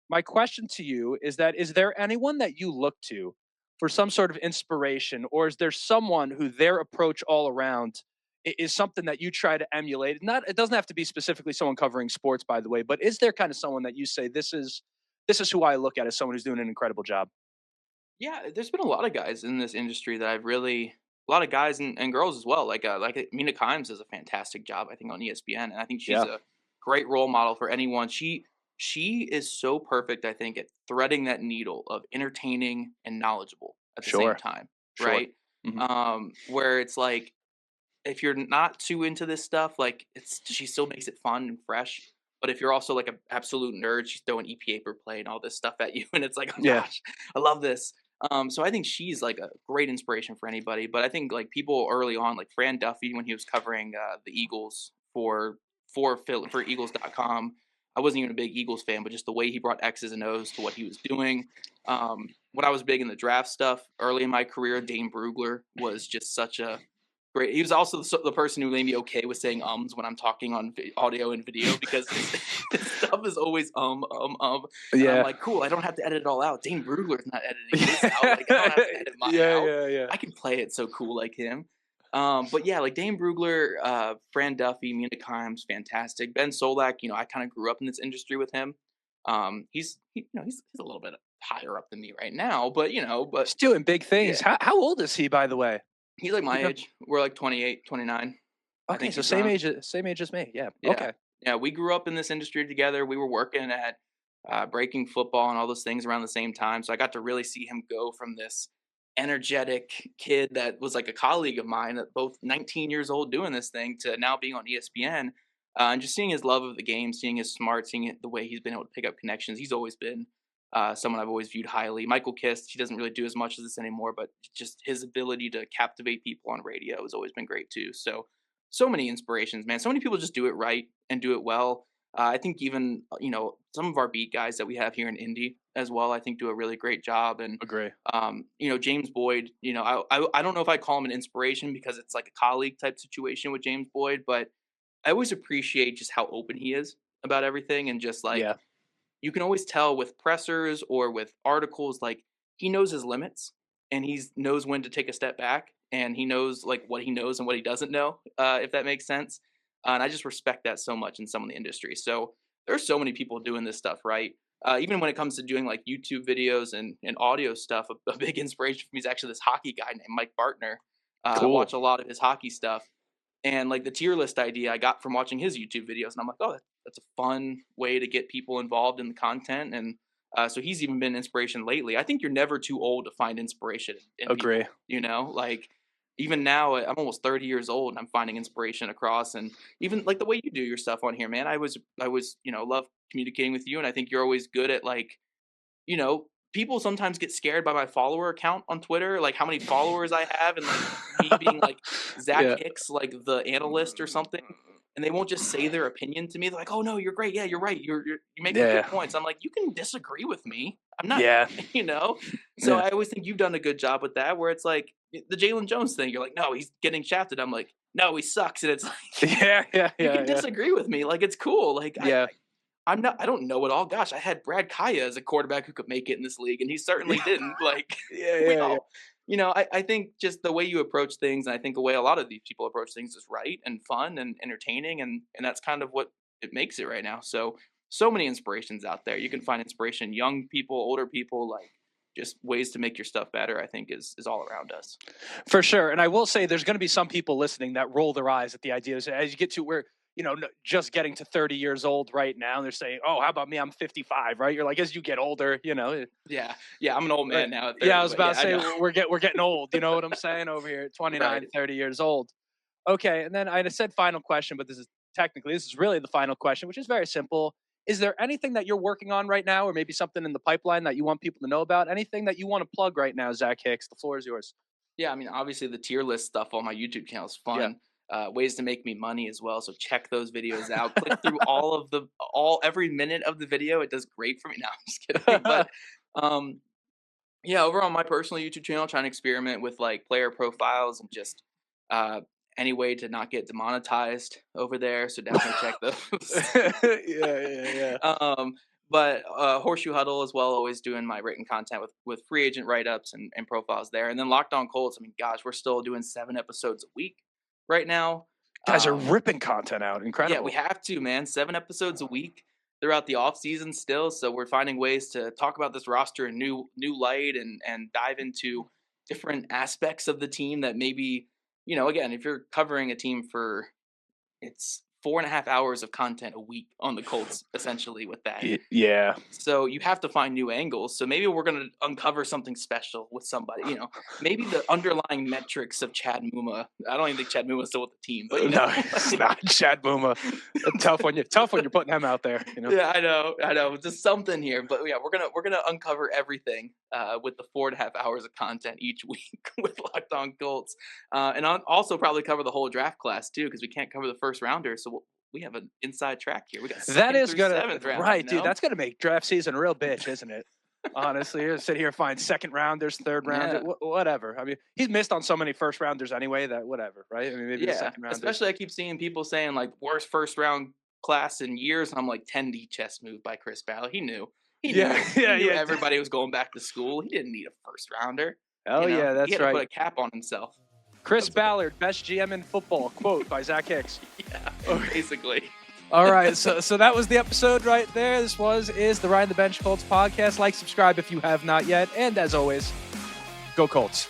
My question to you is there anyone that you look to for some sort of inspiration, or is there someone who their approach all around is something that you try to emulate? Not, it doesn't have to be specifically someone covering sports, by the way, but is there kind of someone that you say this is who I look at as someone who's doing an incredible job? Yeah, there's been a lot of guys in this industry that I've really a lot of guys and girls as well. Like Mina Kimes does a fantastic job, I think, on ESPN, and I think she's Yeah, a great role model for anyone. She is so perfect, I think, at threading that needle of entertaining and knowledgeable at the same sure, time, sure. right? Hmm. Where it's like if you're not too into this stuff, like she still makes it fun and fresh. But if you're also like an absolute nerd, she's throwing EP per play and all this stuff at you, and it's like, oh Yeah, gosh, I love this. So I think she's like a great inspiration for anybody. But I think like people early on, like Fran Duffy when he was covering the Eagles for Eagles.com. I wasn't even a big Eagles fan, but just the way he brought X's and O's to what he was doing. When I was big in the draft stuff early in my career, Dane Brugler was just such a great. He was also the person who made me okay with saying ums when I'm talking on audio and video because his stuff is always and I'm yeah. like, cool. I don't have to edit it all out. Dane Brugler's not editing his out. Like I don't have to edit mine Yeah, out. yeah, yeah. I can play it so cool like him. But yeah, like Dane Brugler, Fran Duffy, Mina Kimes, fantastic. Ben Solak, I kind of grew up in this industry with him. He's a little bit higher up than me right now, but He's doing big things. yeah, How old is he, by the way? he's like You my know? age. We're like 28, 29. I Okay, think so he's around. same age as me. Yeah. Yeah. Okay. Yeah, we grew up in this industry together. We were working at breaking football and all those things around the same time. So I got to really see him go from this energetic kid that was like a colleague of mine, at both 19 years old doing this thing, to now being on ESPN. And just seeing his love of the game, seeing his smart, seeing the way he's been able to pick up connections. He's always been someone I've always viewed highly. Michael Kist, he doesn't really do as much of this anymore, but just his ability to captivate people on radio has always been great too. So so many inspirations, man. So many people just do it right and do it well. I think even some of our beat guys that we have here in Indy as well, I think do a really great job. And Agree. James Boyd, I don't know if I call him an inspiration because it's like a colleague type situation with James Boyd, but I always appreciate just how open he is about everything, and just like Yeah. you can always tell with pressers or with articles, like he knows his limits and he knows when to take a step back, and he knows like what he knows and what he doesn't know, if that makes sense. And I just respect that so much in some of the industry. So there's so many people doing this stuff right. Even when it comes to doing like YouTube videos and audio stuff, a big inspiration for me is actually this hockey guy named Mike Bartner. I Cool. watch a lot of his hockey stuff, and like the tier list idea I got from watching his YouTube videos, and I'm like, oh, that's a fun way to get people involved in the content. And so he's even been inspiration lately. I think you're never too old to find inspiration in Agree. people. Like even now, I'm almost 30 years old, and I'm finding inspiration across. And even like the way you do your stuff on here, man. I was love communicating with you, and I think you're always good at like people sometimes get scared by my follower count on Twitter, like how many followers I have, and like me being like Zach Yeah. Hicks, like the analyst or something, and they won't just say their opinion to me. They're like, "Oh no, you're great. Yeah, you're right. You make good Yeah. points." I'm like, "You can disagree with me. I'm not, Yeah. you know." So Yeah. I always think you've done a good job with that. Where it's like the Jaylon Jones thing. You're like, "No, he's getting shafted." I'm like, "No, he sucks," and it's like, Yeah. Yeah. you Yeah. can disagree with me. Like it's cool. Like Yeah. I don't know it all. Gosh, I had Brad Kaya as a quarterback who could make it in this league, and he certainly didn't. Like Yeah. we Yeah. Yeah. all, I think just the way you approach things, and I think the way a lot of these people approach things is right and fun and entertaining, and that's kind of what it makes it right now. So many inspirations out there. You can find inspiration, young people, older people, like just ways to make your stuff better. I think is all around us. For sure. And I will say there's going to be some people listening that roll their eyes at the idea as you get to where, just getting to 30 years old right now. And they're saying, oh, how about me? I'm 55, right? You're like, as you get older, Yeah, I'm an old man now. At 30, yeah, I was about to I say know. we're getting old. You know what I'm saying over here at 29, Right. 30 years old. Okay. And then I said final question, but this is really the final question, which is very simple. Is there anything that you're working on right now, or maybe something in the pipeline that you want people to know about? Anything that you want to plug right now, Zach Hicks? The floor is yours. Yeah, I mean, obviously the tier list stuff on my YouTube channel is Yeah. fun. Ways to make me money as well. So check those videos out. Click through every minute of the video. It does great for me. No, I'm just kidding. But yeah, over on my personal YouTube channel, trying to experiment with like player profiles and just any way to not get demonetized over there. So definitely check those. Yeah. But Horseshoe Huddle as well, always doing my written content with free agent write-ups and profiles there. And then Locked On Colts, I mean, gosh, we're still doing 7 episodes a week right now. Guys are ripping content out. Incredible. Yeah, we have to, man. 7 episodes a week throughout the off season still. So we're finding ways to talk about this roster in new light and dive into different aspects of the team that maybe, again, if you're covering a team for it's 4.5 hours of content a week on the Colts, essentially, with that. Yeah. So you have to find new angles. So maybe we're going to uncover something special with somebody, maybe the underlying metrics of Chad Muma. I don't even think Chad Muma's still with the team, but no, it's not Chad Muma. Tough when you're putting him out there. Yeah, I know. Just something here, but yeah, we're gonna uncover everything with the 4.5 hours of content each week with Locked On Colts, and I'll also probably cover the whole draft class too, because we can't cover the first rounders. So we have an inside track here. We got that is gonna round, right, dude. That's gonna make draft season a real bitch, isn't it? Honestly, you sit here and find second rounders, third rounders, whatever. I mean, he's missed on so many first rounders anyway that whatever, right? I mean, maybe the second rounders. Especially I keep seeing people saying like worst first round class in years, and I'm like 10D chess move by Chris Ballard. He knew. He knew everybody was going back to school. He didn't need a first rounder. Oh yeah, that's he had right. to put a cap on himself. Chris Ballard, best GM in football. Quote by Zach Hicks. Yeah, basically. All right, so that was the episode right there. This is the Ride the Bench Colts podcast. Like, subscribe if you have not yet, and as always, go Colts.